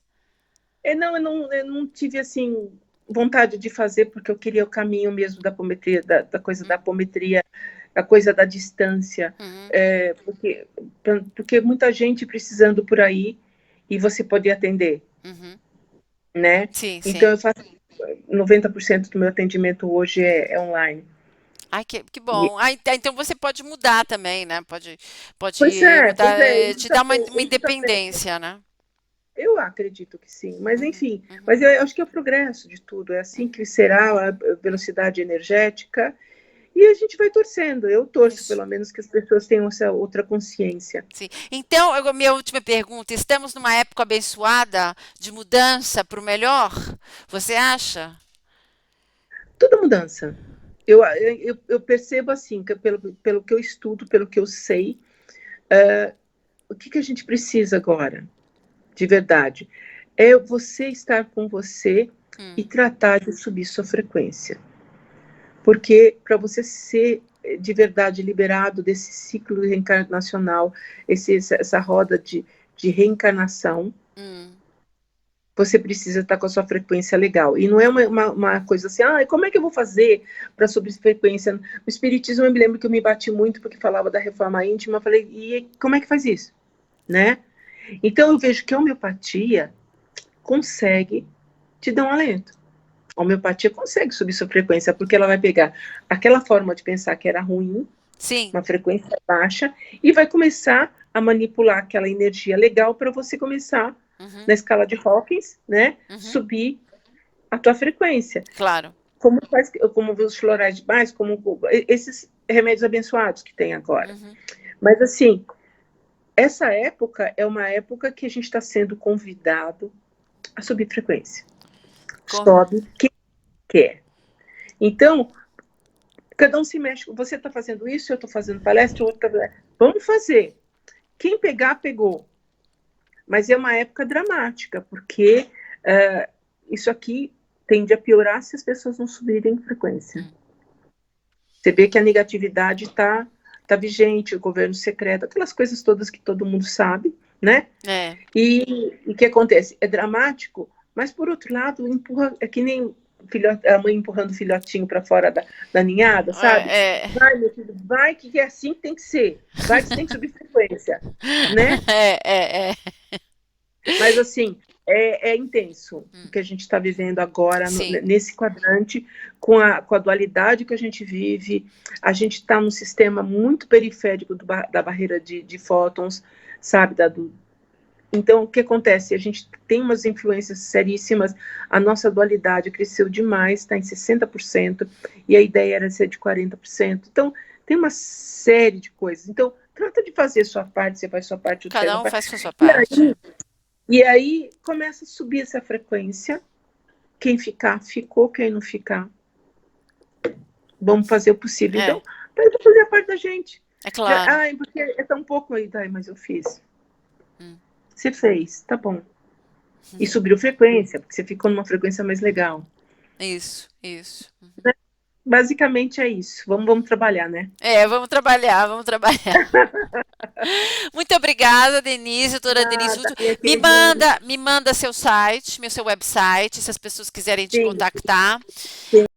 Speaker 2: não, eu não tive assim vontade de fazer porque eu queria o caminho mesmo da apometria, da coisa da apometria, a coisa da distância,
Speaker 1: Uhum,
Speaker 2: porque muita gente precisando por aí e você poder atender,
Speaker 1: uhum.
Speaker 2: né?
Speaker 1: Sim,
Speaker 2: Então
Speaker 1: sim.
Speaker 2: eu faço 90% do meu atendimento hoje é online.
Speaker 1: Ai, que
Speaker 2: E,
Speaker 1: bom. Ah, então você pode mudar também, né? Pode
Speaker 2: pois
Speaker 1: mudar,
Speaker 2: é,
Speaker 1: te dar uma independência, né?
Speaker 2: eu acredito que sim, mas
Speaker 1: Uhum,
Speaker 2: enfim,
Speaker 1: uhum,
Speaker 2: mas eu acho que é o progresso de tudo, é assim
Speaker 1: uhum.
Speaker 2: que será a velocidade energética. E a gente vai torcendo. Eu torço,
Speaker 1: Isso.
Speaker 2: pelo menos, que as pessoas tenham essa outra consciência.
Speaker 1: Sim. Então, minha última pergunta: estamos numa época abençoada de mudança para o melhor? Você acha?
Speaker 2: Tudo mudança. Eu percebo assim, que pelo que eu estudo, pelo que eu sei, o que a gente precisa agora, de verdade, é você estar com você e
Speaker 1: Hum,
Speaker 2: tratar de subir sua frequência. Porque para você ser de verdade liberado desse ciclo reencarnacional, essa roda de reencarnação,
Speaker 1: hum.
Speaker 2: você precisa estar com a sua frequência legal. E não é uma coisa assim, como é que eu vou fazer para subir frequência? No Espiritismo, eu me lembro que eu me bati muito porque falava da reforma íntima, eu falei, e como é que faz isso? Né? Então, eu vejo que a homeopatia consegue te dar um alento. A homeopatia consegue subir sua frequência, porque ela vai pegar aquela forma de pensar que era ruim,
Speaker 1: Sim.
Speaker 2: uma frequência baixa, e vai começar a manipular aquela energia legal para você começar,
Speaker 1: Uhum,
Speaker 2: na escala de Hawkins, né,
Speaker 1: uhum.
Speaker 2: subir a tua frequência.
Speaker 1: Claro.
Speaker 2: Como os florais mais, como esses remédios abençoados que tem agora.
Speaker 1: Uhum.
Speaker 2: Mas assim, essa época é uma época que a gente está sendo convidado a subir frequência.
Speaker 1: Co-
Speaker 2: Sobe quem quer. Então, cada um se mexe. Você está fazendo isso, eu estou fazendo palestra, o outro tá... Vamos fazer. Quem pegar, pegou. Mas é uma época dramática, porque isso aqui tende a piorar se as pessoas não subirem em frequência.
Speaker 1: Hum.
Speaker 2: Você vê que a negatividade tá vigente, o governo secreto, aquelas coisas todas que todo mundo sabe, né?
Speaker 1: É.
Speaker 2: E o que acontece? É dramático, mas por outro lado, empurra, é que nem a mãe empurrando o filhotinho para fora da ninhada, sabe?
Speaker 1: É.
Speaker 2: Vai, meu filho, vai que é assim que tem que ser. Vai que você tem que subir frequência, né?
Speaker 1: É.
Speaker 2: Mas assim, é intenso o
Speaker 1: Hum.
Speaker 2: que a gente está vivendo agora
Speaker 1: Sim.
Speaker 2: nesse quadrante, com a dualidade que a gente vive. A gente está num sistema muito periférico da barreira de fótons, sabe? Então, o que acontece? A gente tem umas influências seríssimas, a nossa dualidade cresceu demais, está em 60%, e a ideia era ser de 40%. Então, tem uma série de coisas. Então, trata de fazer a sua parte, você faz a sua parte, outro faz a
Speaker 1: Cada um
Speaker 2: parte.
Speaker 1: faz a sua
Speaker 2: E
Speaker 1: parte.
Speaker 2: aí começa a subir essa frequência. Quem ficar, ficou. Quem não ficar, vamos fazer o possível.
Speaker 1: É.
Speaker 2: Então, vai fazer a parte da gente.
Speaker 1: É claro.
Speaker 2: Porque é tão pouco aí, mas eu fiz.
Speaker 1: Hum.
Speaker 2: Você fez, tá bom. E subiu frequência, porque você ficou numa frequência mais legal.
Speaker 1: Isso, isso.
Speaker 2: Basicamente é isso. Vamos trabalhar, né?
Speaker 1: Vamos trabalhar, vamos trabalhar. Muito obrigada, Denise, doutora Denise
Speaker 2: Nada,
Speaker 1: Russo.
Speaker 2: minha
Speaker 1: Me
Speaker 2: querida.
Speaker 1: manda, me manda seu site, seu website, se as pessoas quiserem te
Speaker 2: Sim,
Speaker 1: contactar.
Speaker 2: sim.